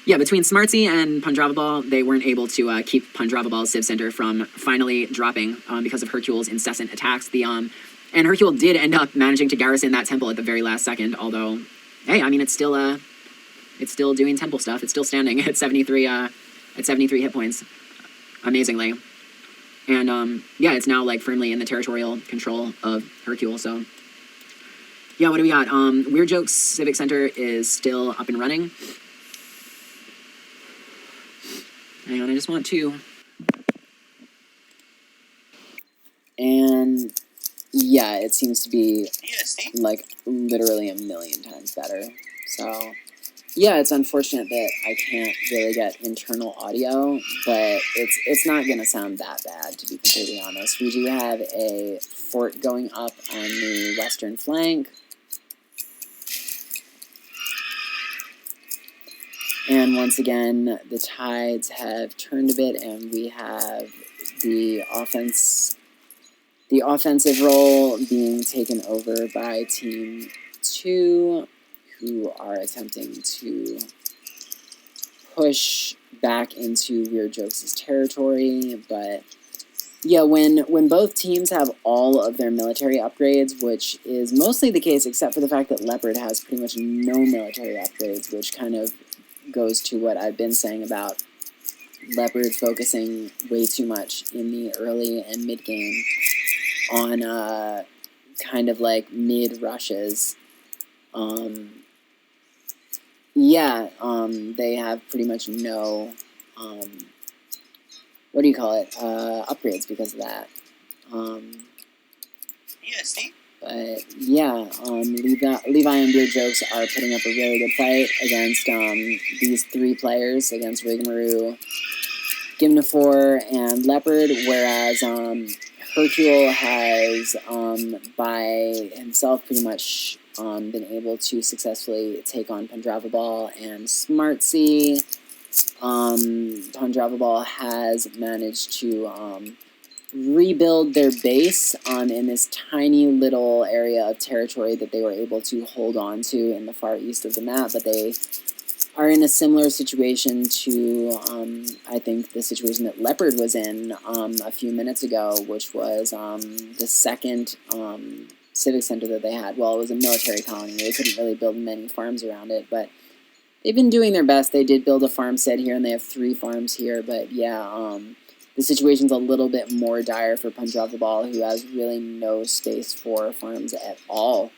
yeah, between smartse and Pandravabal, they weren't able to keep Pandravabal's Civ Center from finally dropping because of HerkEule's incessant attacks. And HerkEule did end up managing to garrison that temple at the very last second, although, hey, I mean, it's still doing temple stuff. It's still standing at 73 hit points, amazingly. And yeah, it's now like firmly in the territorial control of HerkEule. So yeah, what do we got? weirdJokes Civic Center is still up and running. Hang on, I just want to. And yeah, it seems to be like literally a million times better. So yeah, it's unfortunate that I can't really get internal audio, but it's not gonna sound that bad, to be completely honest. We do have a fort going up on the western flank. And once again, the tides have turned a bit, and we have the offensive role being taken over by Team 2, who are attempting to push back into weirdJokes' territory. But yeah, when both teams have all of their military upgrades, which is mostly the case except for the fact that Leopard has pretty much no military upgrades, which kind of goes to what I've been saying about Leopard focusing way too much in the early and mid game on kind of like mid rushes. They have pretty much no what do you call it, upgrades because of that. But yeah, Levi and weirdJokes are putting up a really good fight against these three players, against Rigimaru, gmfnor, and Leopard, whereas HerkEule has, by himself, pretty much been able to successfully take on Pandravabal and smartse. Pandravabal has managed to rebuild their base in this tiny little area of territory that they were able to hold on to in the far east of the map, but they are in a similar situation to, I think, the situation that Leopard was in a few minutes ago, which was the second civic center that they had. Well, it was a military colony. They couldn't really build many farms around it, but they've been doing their best. They did build a farm set here, and they have 3 farms here, but yeah, the situation's a little bit more dire for Pandravabal, who has really no space for farms at all.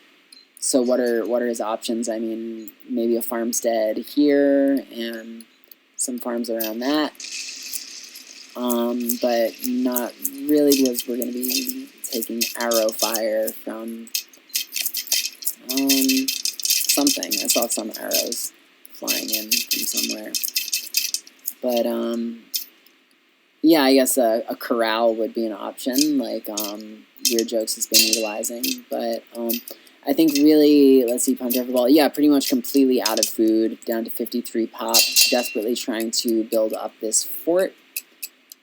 So what are his options? I mean, maybe a farmstead here and some farms around that. But not really, because we're going to be taking arrow fire from something. I saw some arrows flying in from somewhere. But yeah, I guess a corral would be an option, like weirdJokes has been utilizing. But I think really, let's see, Pandravabal, yeah, pretty much completely out of food, down to 53 pop, desperately trying to build up this fort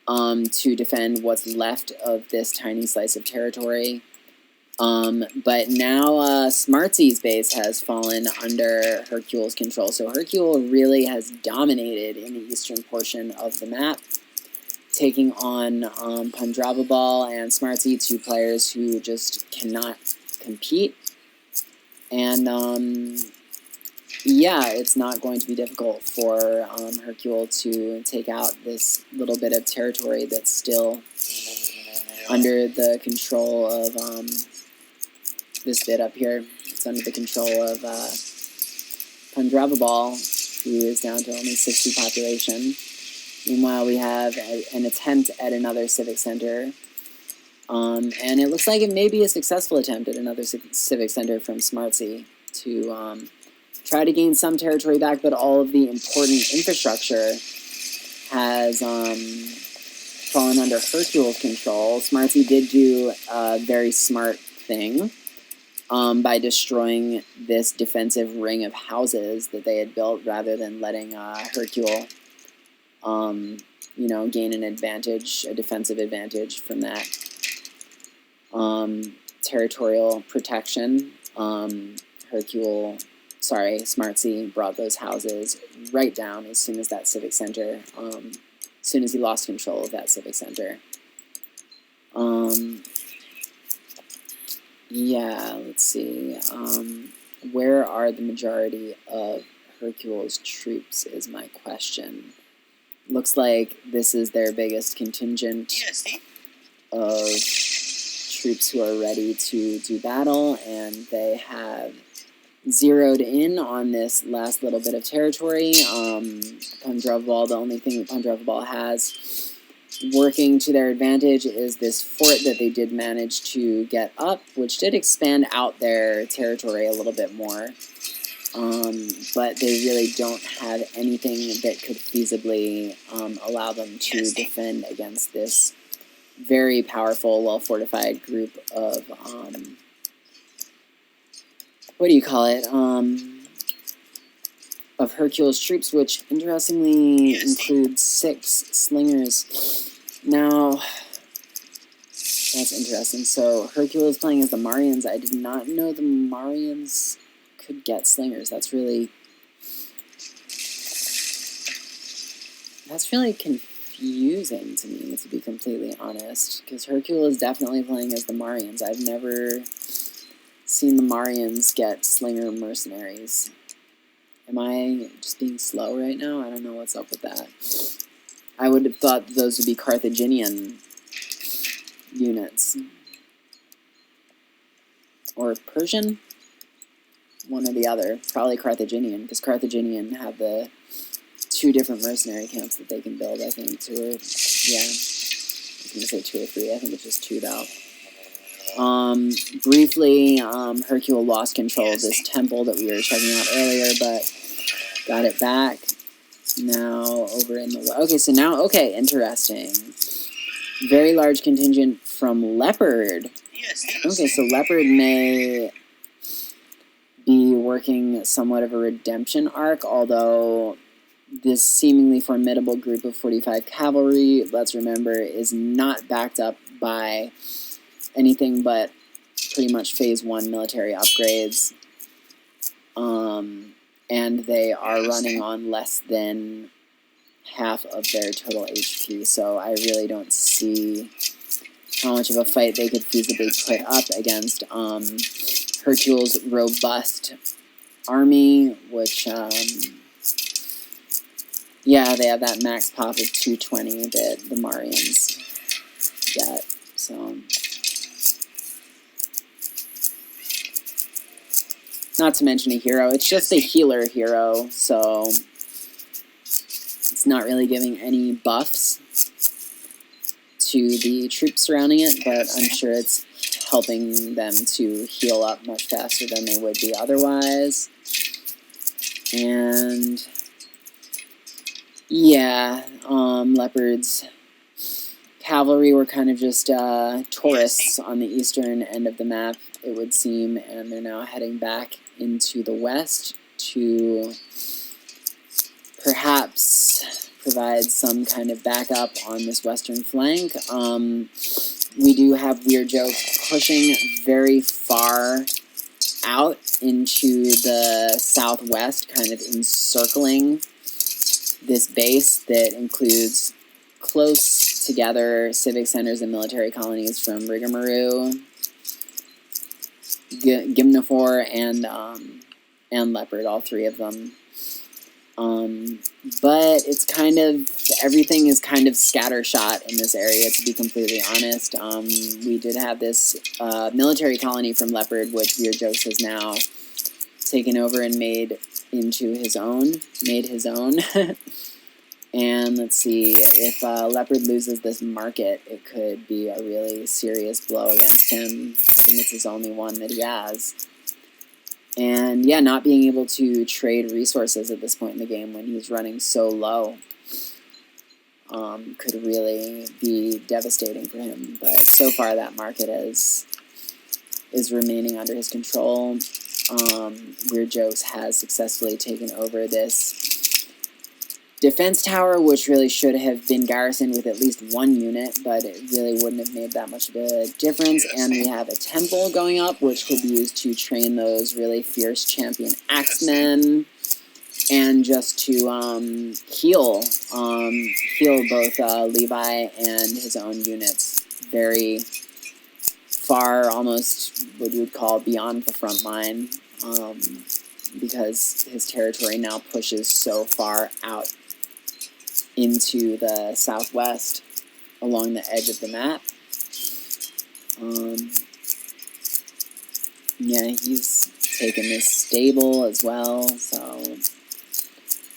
to defend what's left of this tiny slice of territory. But now smartse's base has fallen under HerkEule's control, so HerkEule really has dominated in the eastern portion of the map, taking on Pandravabal and smartse, 2 players who just cannot compete. And yeah, it's not going to be difficult for HerkEule to take out this little bit of territory that's still under the control of this bit up here. It's under the control of Pandravabal, who is down to only 60 population. Meanwhile, we have an attempt at another civic center. And it looks like it may be a successful attempt at another civic center from smartse to try to gain some territory back, but all of the important infrastructure has fallen under HerkEule's control. Smartse did do a very smart thing by destroying this defensive ring of houses that they had built, rather than letting HerkEule gain an advantage, a defensive advantage from that territorial protection. HerkEule smartse brought those houses right down as soon as that civic center, as soon as he lost control of that civic center. Yeah, let's see. Where are the majority of HerkEule's troops is my question. Looks like this is their biggest contingent of troops who are ready to do battle, and they have zeroed in on this last little bit of territory. Pandravabal, the only thing that Pandravabal has working to their advantage is this fort that they did manage to get up, which did expand out their territory a little bit more. But they really don't have anything that could feasibly allow them to defend against this very powerful, well-fortified group of, what do you call it, of HerkEule's troops, which interestingly includes 6 slingers. Now, that's interesting. So HerkEule is playing as the Marians. I did not know the Marians could get slingers. That's really confusing to me, to be completely honest, because HerkEule is definitely playing as the Marians. I've never seen the Marians get slinger mercenaries. Am I just being slow right now? I don't know what's up with that. I would have thought those would be Carthaginian units. Or Persian? One or the other. Probably Carthaginian, because Carthaginian have the 2 different mercenary camps that they can build, I think. 2 or... yeah. I was going to say 2 or 3. I think it's just 2, though. Briefly, HerkEule lost control of this temple that we were checking out earlier, but got it back. Now, over in the... okay, so now... okay, interesting. Very large contingent from Leopard. Okay, so Leopard may be working somewhat of a redemption arc, although this seemingly formidable group of 45 cavalry, let's remember, is not backed up by anything but pretty much phase 1 military upgrades. And they are running on less than half of their total HP, so I really don't see how much of a fight they could feasibly put up against HerkEule's robust army, which, yeah, they have that max pop of 220 that the Marians get, so... not to mention a hero. It's just a healer hero, so it's not really giving any buffs to the troops surrounding it, but I'm sure it's helping them to heal up much faster than they would be otherwise. And yeah, Leopard's cavalry were kind of just tourists on the eastern end of the map, it would seem, and they're now heading back into the west to perhaps provide some kind of backup on this western flank. We do have weirdJokes pushing very far out into the southwest, kind of encircling this base that includes close together civic centers and military colonies from Rigimaru, gmfnor, and Leopard, all 3 of them. But it's kind of, everything is kind of scattershot in this area, to be completely honest. We did have this military colony from Leopard, which weirdJokes has now taken over and made into his own, And let's see, if Leopard loses this market, it could be a really serious blow against him. I think it's his only one that he has. And yeah, not being able to trade resources at this point in the game when he's running so low could really be devastating for him. But so far that market is remaining under his control. weirdJokes has successfully taken over this defense tower, which really should have been garrisoned with at least one unit, but it really wouldn't have made that much of a difference. And we have a temple going up, which could be used to train those really fierce champion axemen, and just to heal both Levi and his own units very far, almost what you would call beyond the front line, because his territory now pushes so far out into the southwest along the edge of the map. Yeah, he's taken this stable as well, so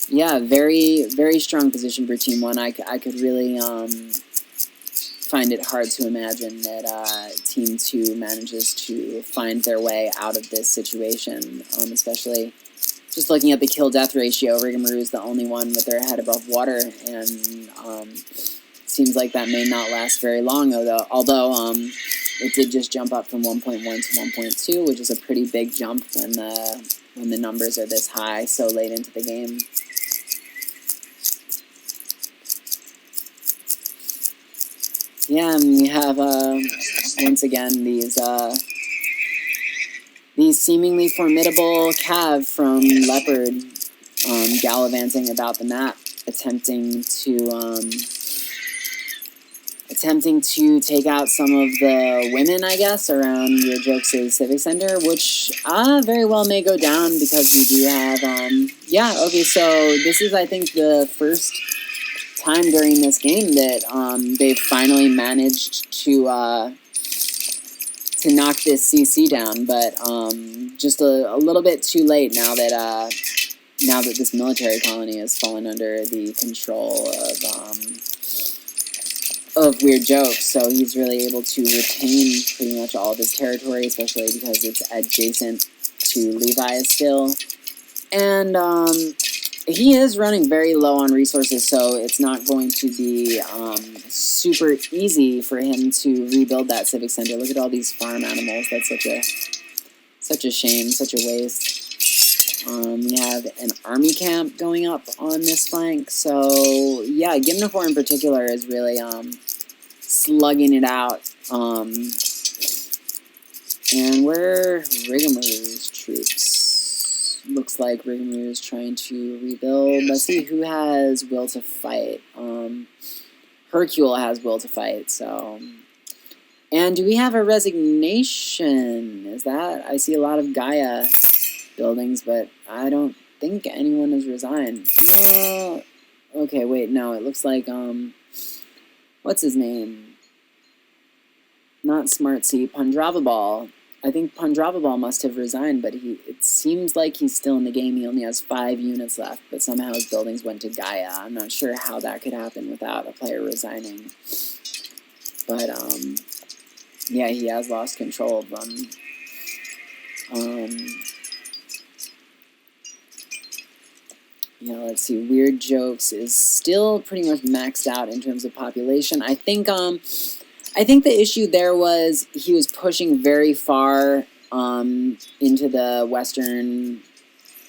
yeah, very, very strong position for Team 1. I could really find it hard to imagine that Team 2 manages to find their way out of this situation, especially just looking at the kill-death ratio. Rigimaru is the only one with their head above water, and seems like that may not last very long, although it did just jump up from 1.1 to 1.2, which is a pretty big jump when the numbers are this high so late into the game. Yeah, and we have, once again, these seemingly formidable cav from Leopard gallivanting about the map, attempting to take out some of the women, I guess, around weirdJokes' Civic Center, which very well may go down because we do have, yeah, okay, so this is, I think, the first time during this game that they've finally managed to knock this CC down, but just a little bit too late now that this military colony has fallen under the control of weirdJokes, so he's really able to retain pretty much all of his territory, especially because it's adjacent to Levi still, and he is running very low on resources, so it's not going to be super easy for him to rebuild that civic center. Look at all these farm animals. That's such a shame, such a waste. We have an army camp going up on this flank, so yeah, gmfnor in particular is really slugging it out. And where are Rigimaru's troops? Looks like Rigimaru is trying to rebuild. Let's see who has will to fight. HerkEule has will to fight, so... And do we have a resignation? Is that... I see a lot of Gaia buildings, but I don't think anyone has resigned. No... Okay, wait, no, it looks like, what's his name? Not smartse, Pandravabal. I think Pandravabal must have resigned, but it seems like he's still in the game. He only has 5 units left, but somehow his buildings went to Gaia. I'm not sure how that could happen without a player resigning. But, yeah, he has lost control of them. Yeah, let's see. weirdJokes is still pretty much maxed out in terms of population. I think the issue there was he was pushing very far into the western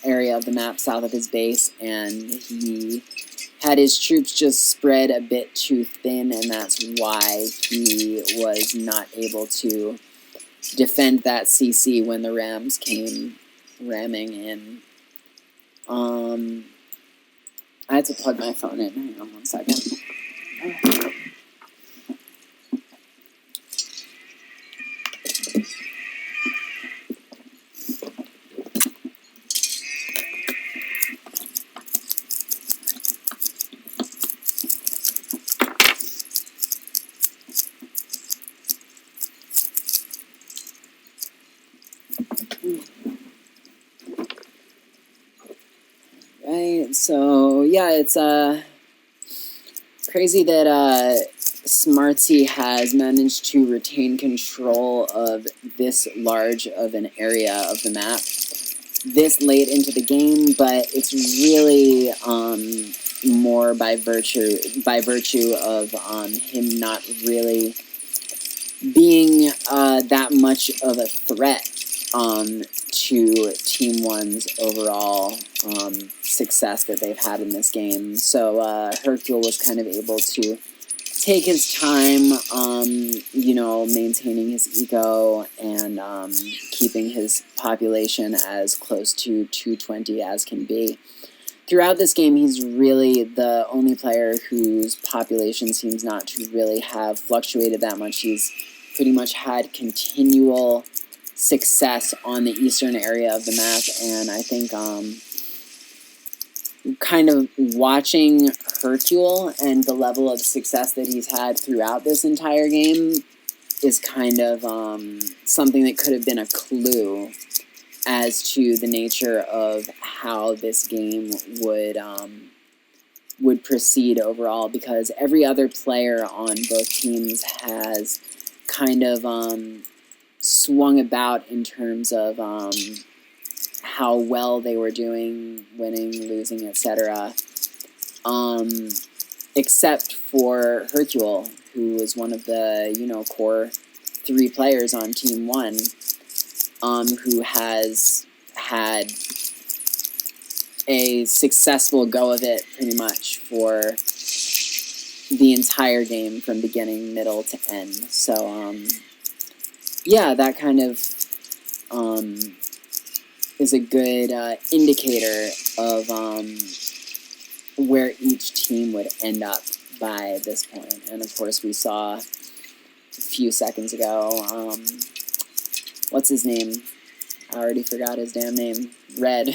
area of the map south of his base, and he had his troops just spread a bit too thin, and that's why he was not able to defend that CC when the Rams came ramming in. I had to plug my phone in. Hang on 1 second. Right, so yeah, it's crazy that smartse has managed to retain control of this large of an area of the map this late into the game, but it's really more by virtue of him not really being that much of a threat to Team One's overall success that they've had in this game. So HerkEule was kind of able to take his time, you know, maintaining his eco and keeping his population as close to 220 as can be. Throughout this game, he's really the only player whose population seems not to really have fluctuated that much. He's pretty much had continual success on the eastern area of the map, and I think kind of watching HerkEule and the level of success that he's had throughout this entire game is kind of something that could have been a clue as to the nature of how this game would proceed overall, because every other player on both teams has kind of swung about in terms of how well they were doing, winning, losing, etc. Except for HerkEule, who was one of the, you know, core 3 players on Team 1, who has had a successful go of it pretty much for the entire game from beginning, middle to end. So, yeah, that kind of is a good indicator of where each team would end up by this point. And of course, we saw a few seconds ago, what's his name? I already forgot his damn name. Red.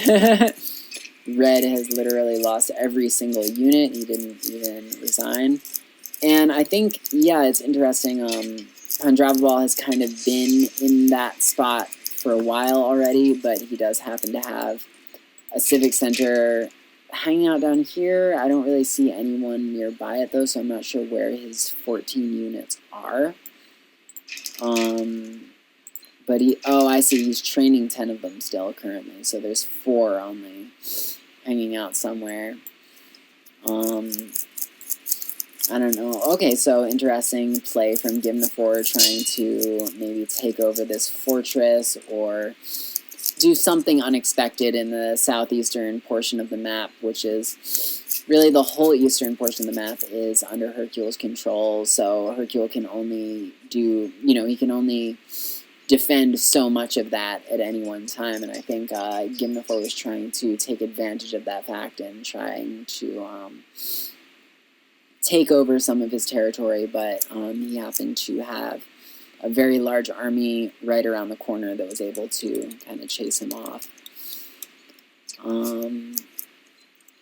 Red has literally lost every single unit. He didn't even resign. And I think, yeah, it's interesting. Pandravabal has kind of been in that spot for a while already, but he does happen to have a civic center hanging out down here. I don't really see anyone nearby it, though, so I'm not sure where his 14 units are. But oh, I see, he's training 10 of them still currently, so there's 4 only hanging out somewhere. I don't know. Okay, so interesting play from gmfnor, trying to maybe take over this fortress or do something unexpected in the southeastern portion of the map, which is really the whole eastern portion of the map is under HerkEule's control, so HerkEule can only do, you know, he can only defend so much of that at any one time, and I think gmfnor was trying to take advantage of that fact and trying to take over some of his territory, but he happened to have a very large army right around the corner that was able to kind of chase him off.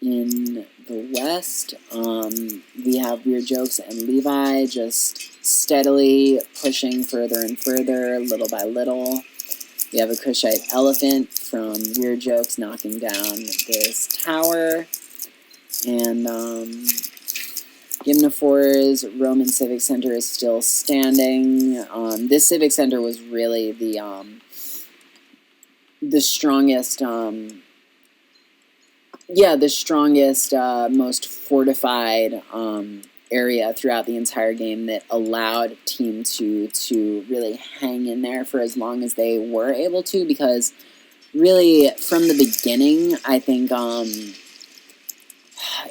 In the west, we have weirdJokes and Levai just steadily pushing further and further, little by little. We have a Kushite elephant from weirdJokes knocking down this tower, and gmfnor's Roman Civic Center is still standing. This Civic Center was really the strongest, the strongest, most fortified area throughout the entire game that allowed Team 2 to really hang in there for as long as they were able to, because really from the beginning, I think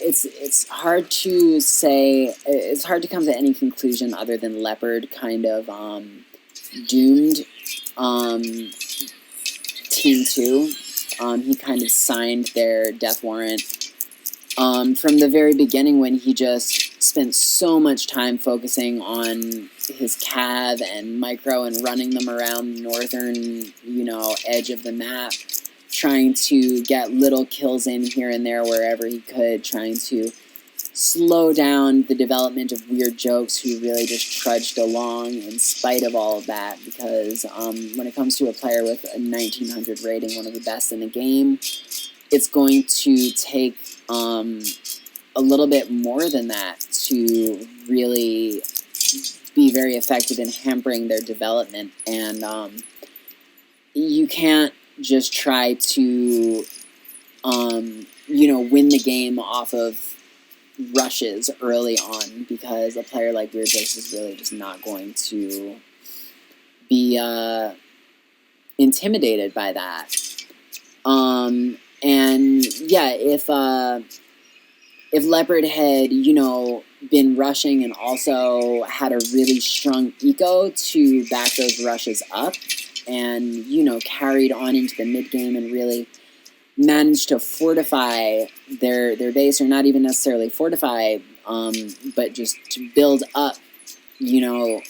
it's hard to say, it's hard to come to any conclusion other than Leopard kind of doomed Team 2. He kind of signed their death warrant from the very beginning, when he just spent so much time focusing on his cav and micro and running them around the northern, you know, edge of the map, trying to get little kills in here and there wherever he could, trying to slow down the development of weirdJokes, who really just trudged along in spite of all of that, because when it comes to a player with a 1900 rating, one of the best in the game, it's going to take a little bit more than that to really be very effective in hampering their development, and you can't just try to, you know, win the game off of rushes early on, because a player like weirdJokes is really just not going to be intimidated by that. And yeah, if leopard had, you know, been rushing and also had a really strong eco to back those rushes up and, you know, carried on into the mid game and really managed to fortify their base, or not even necessarily fortify, but just to build up, you know,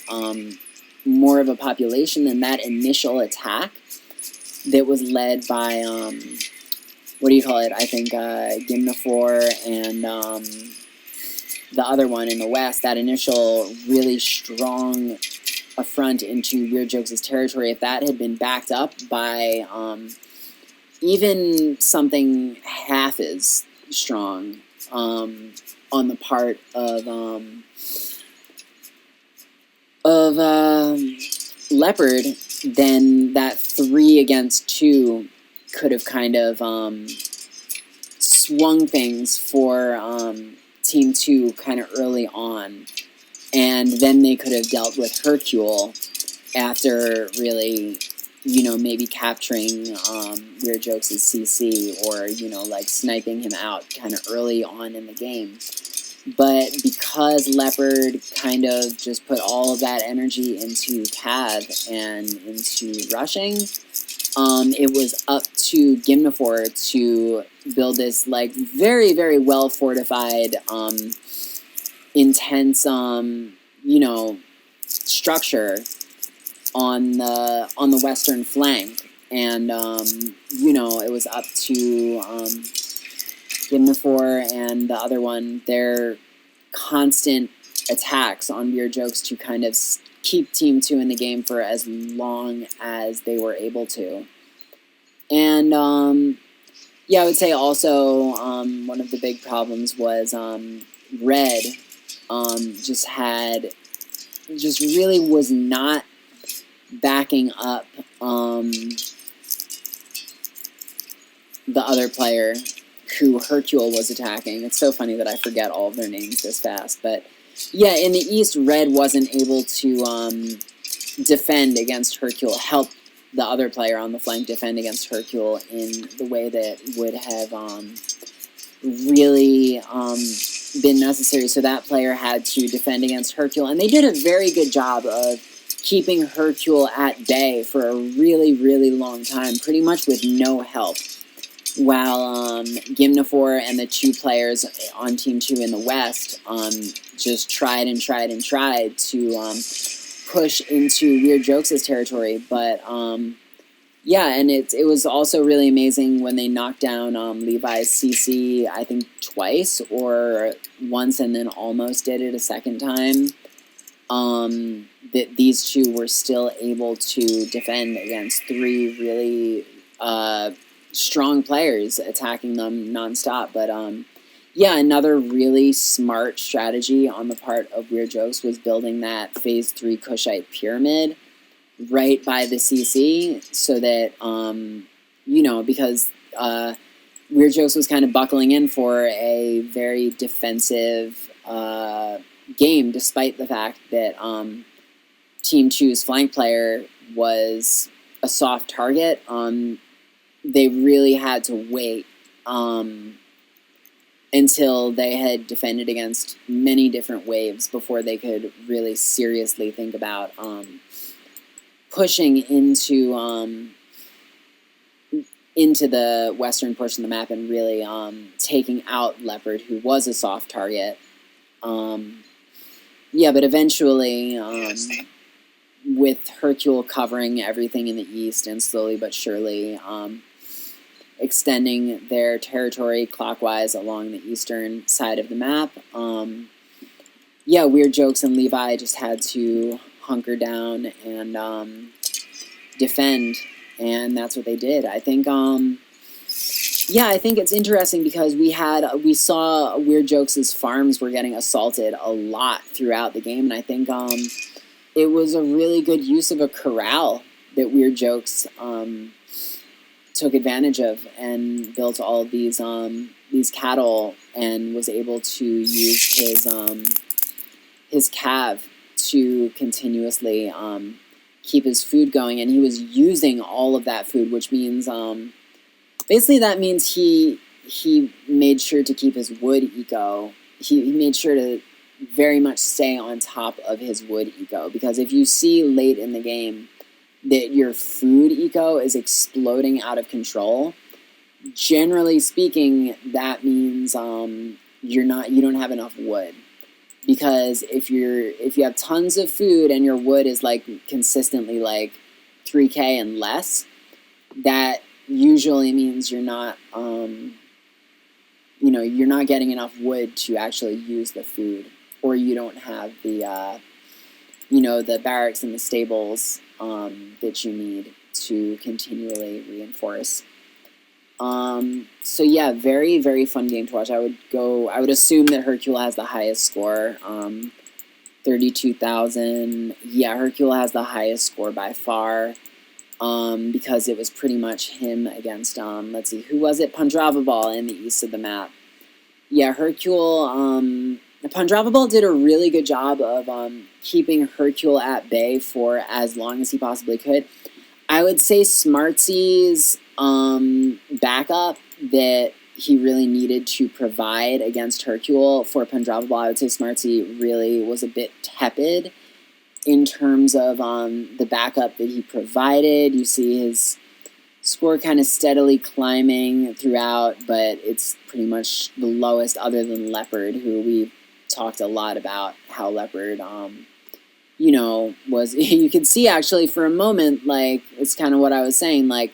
more of a population than that initial attack that was led by, what do you call it? I think gmfnor and the other one in the west. That initial really strong affront into weirdJokes' territory, if that had been backed up by even something half as strong on the part of leopard, then that 3 against 2 could have kind of swung things for Team 2 kind of early on. And then they could have dealt with HerkEule after really, you know, maybe capturing weirdJokes' CC, or, you know, like sniping him out kind of early on in the game. But because leopard kind of just put all of that energy into cav and into rushing, it was up to gmfnor to build this like very, very well fortified, intense, you know, structure on the western flank. And you know, it was up to gmfnor and the other one, their constant attacks on weirdJokes to kind of keep Team 2 in the game for as long as they were able to. And yeah, I would say also one of the big problems was red just really was not backing up the other player who HerkEule was attacking. It's so funny that I forget all of their names this fast. But yeah, in the East, red wasn't able to defend against HerkEule, help the other player on the flank defend against HerkEule in the way that would have really been necessary. So that player had to defend against HerkEule. And they did a very good job of keeping HerkEule at bay for a really, really long time, pretty much with no help. While gmfnor and the 2 players on Team 2 in the West just tried and tried and tried to push into weirdJokes' territory. But yeah, and it was also really amazing when they knocked down Levi's CC, I think twice or once, and then almost did it a second time. That these 2 were still able to defend against 3 really strong players attacking them nonstop. But yeah, another really smart strategy on the part of weirdJokes was building that Phase 3 Kushite pyramid right by the CC, so that you know, because weirdJokes was kind of buckling in for a very defensive game, despite the fact that Team 2's flank player was a soft target. They really had to wait until they had defended against many different waves before they could really seriously think about pushing into the western portion of the map and really taking out leopard, who was a soft target. Yeah, but eventually, with HerkEule covering everything in the east and slowly but surely extending their territory clockwise along the eastern side of the map, yeah, weirdJokes and Levi just had to hunker down and defend, and that's what they did. I think, yeah, I think it's interesting because we saw weirdJokes' farms were getting assaulted a lot throughout the game, and I think it was a really good use of a corral that weirdJokes took advantage of and built all of these cattle, and was able to use his cav to continuously keep his food going, and he was using all of that food, which means basically that means he made sure to keep his wood eco. He made sure to very much stay on top of his wood eco, because if you see late in the game that your food eco is exploding out of control, generally speaking, that means you don't have enough wood. Because if you have tons of food and your wood is like consistently like 3K and less, that usually means you're not you're not getting enough wood to actually use the food, or you don't have the the barracks and the stables that you need to continually reinforce. So yeah, very, very fun game to watch. I would assume that HerkEule has the highest score, 32,000. Yeah, HerkEule has the highest score by far, because it was pretty much him against, let's see, who was it? Pandravabal in the east of the map. Yeah, HerkEule, Pandravabal did a really good job of keeping HerkEule at bay for as long as he possibly could. I would say smartse's backup that he really needed to provide against HerkEule for Pandravabal, I would say smartse really was a bit tepid in terms of the backup that he provided. You see his score kind of steadily climbing throughout, but it's pretty much the lowest other than Leopard, who we talked a lot about how Leopard was, you could see actually for a moment, like, it's kind of what I was saying, like,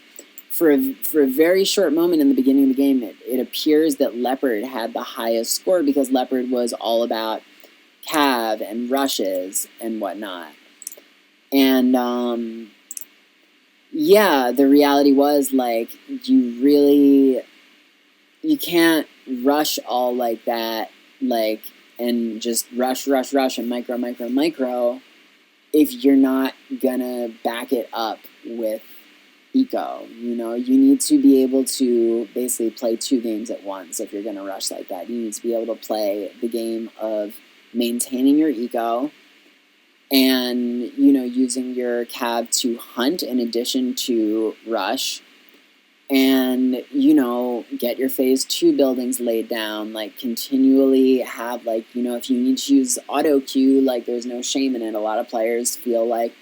for a very short moment in the beginning of the game, it appears that Leopard had the highest score, because Leopard was all about cav and rushes and whatnot. And, yeah, the reality was, like, you can't rush all like that, like, and just rush and micro, if you're not gonna back it up with eco. You need to be able to basically play two games at once if you're gonna rush like that. You need to be able to play the game of maintaining your eco and, using your cav to hunt in addition to rush, and, get your phase 2 buildings laid down, like, continually have, like, if you need to use auto queue, like, there's no shame in it. A lot of players feel like,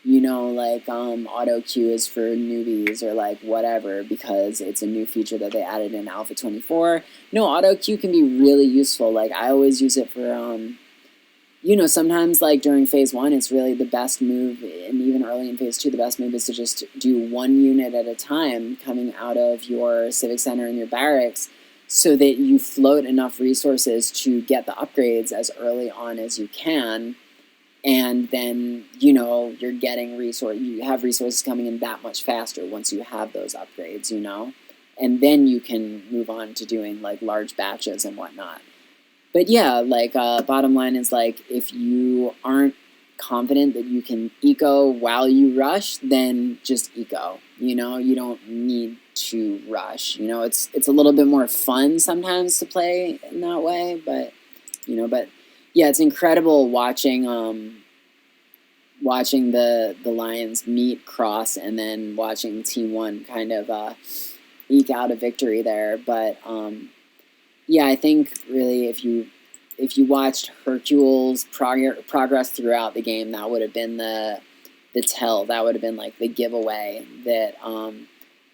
auto queue is for newbies or, like, whatever, because it's a new feature that they added in Alpha 24. No, auto queue can be really useful. Like, I always use it for, sometimes, like, during phase 1, it's really the best move, and even early in phase 2, the best move is to just do one unit at a time coming out of your civic center and your barracks, so that you float enough resources to get the upgrades as early on as you can, and then, you're getting you have resources coming in that much faster once you have those upgrades, and then you can move on to doing, like, large batches and whatnot. But yeah, like, bottom line is, like, if you aren't confident that you can eco while you rush, then just eco. You don't need to rush. It's a little bit more fun sometimes to play in that way, but yeah, it's incredible watching the Lions meet, cross, and then watching Team 1 kind of eke out a victory there. But yeah, I think really if you watched HerkEule's progress throughout the game, that would have been the tell. That would have been, like, the giveaway that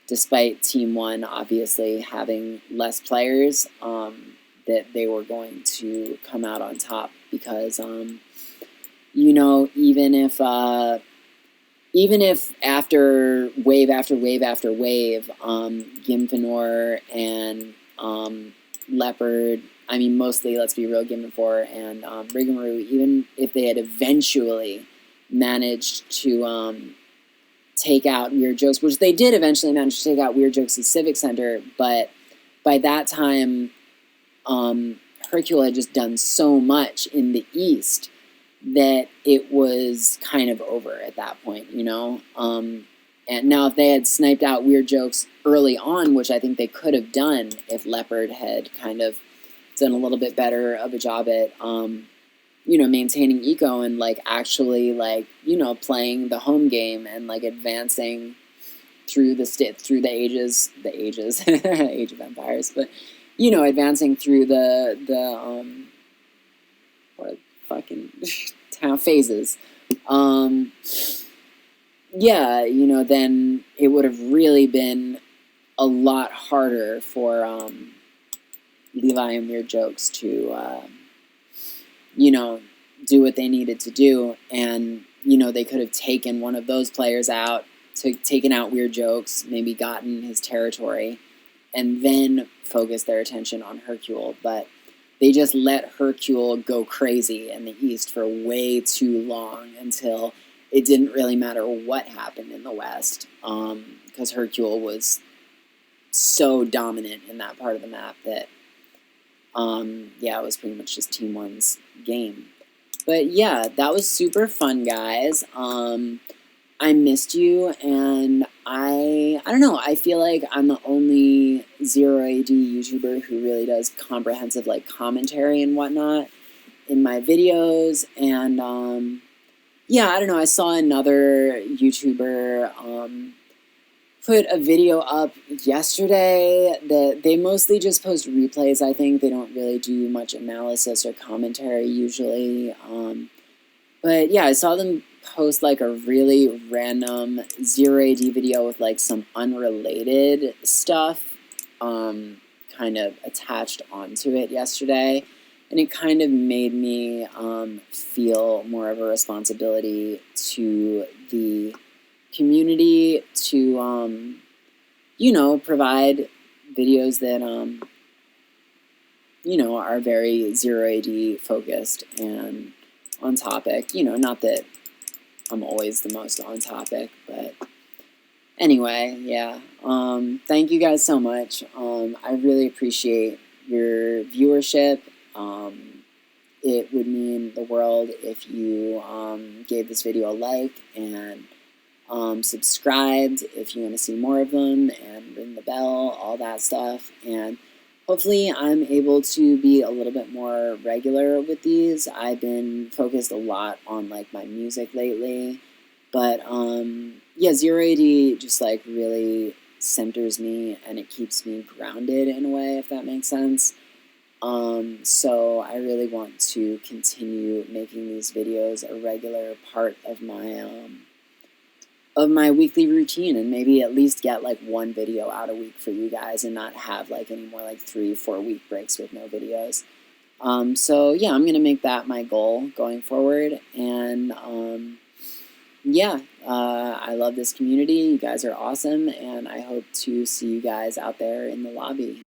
despite Team 1 obviously having less players, that they were going to come out on top, because even if after wave after wave after wave, gmfnor and Leopard, I mean, mostly, let's be real, gmfnor and Rigimaru, even if they had eventually managed to take out weirdJokes, which they did eventually manage to take out weirdJokes' Civic Center, but by that time, HerkEule had just done so much in the East that it was kind of over at that point, And now if they had sniped out weirdJokes early on, which I think they could have done if Leopard had kind of done a little bit better of a job at, maintaining eco and, like, actually, like, playing the home game and, like, advancing through the ages, Age of Empires, but you know, advancing through the what fucking town phases. Yeah, you know, then it would have really been a lot harder for levai and weirdJokes to you know, do what they needed to do, and you know, they could have taken one of those players out, taken out weirdJokes, maybe gotten his territory, and then focused their attention on HerkEule. But they just let HerkEule go crazy in the East for way too long until it didn't really matter what happened in the West, because HerkEule was so dominant in that part of the map that, yeah, it was pretty much just Team 1's game. But yeah, that was super fun, guys. I missed you, and I don't know, I feel like I'm the only 0AD YouTuber who really does comprehensive, like, commentary and whatnot in my videos, and, yeah, I don't know, I saw another YouTuber, put a video up yesterday that they mostly just post replays, I think. They don't really do much analysis or commentary usually. But yeah, I saw them post like a really random 0AD video with like some unrelated stuff kind of attached onto it yesterday. And it kind of made me feel more of a responsibility to the community to, you know, provide videos that, you know, are very 0AD focused and on topic. You know, not that I'm always the most on topic, but anyway, yeah. Thank you guys so much. I really appreciate your viewership. It would mean the world if you gave this video a like and subscribed if you want to see more of them, and ring the bell, all that stuff. And hopefully I'm able to be a little bit more regular with these. I've been focused a lot on like my music lately, but yeah, 0AD just like really centers me and it keeps me grounded in a way, if that makes sense. So I really want to continue making these videos a regular part of my weekly routine, and maybe at least get like one video out a week for you guys and not have like any more like 3-4 week breaks with no videos. So yeah, I'm gonna make that my goal going forward, and yeah, I love this community. You guys are awesome, and I hope to see you guys out there in the lobby.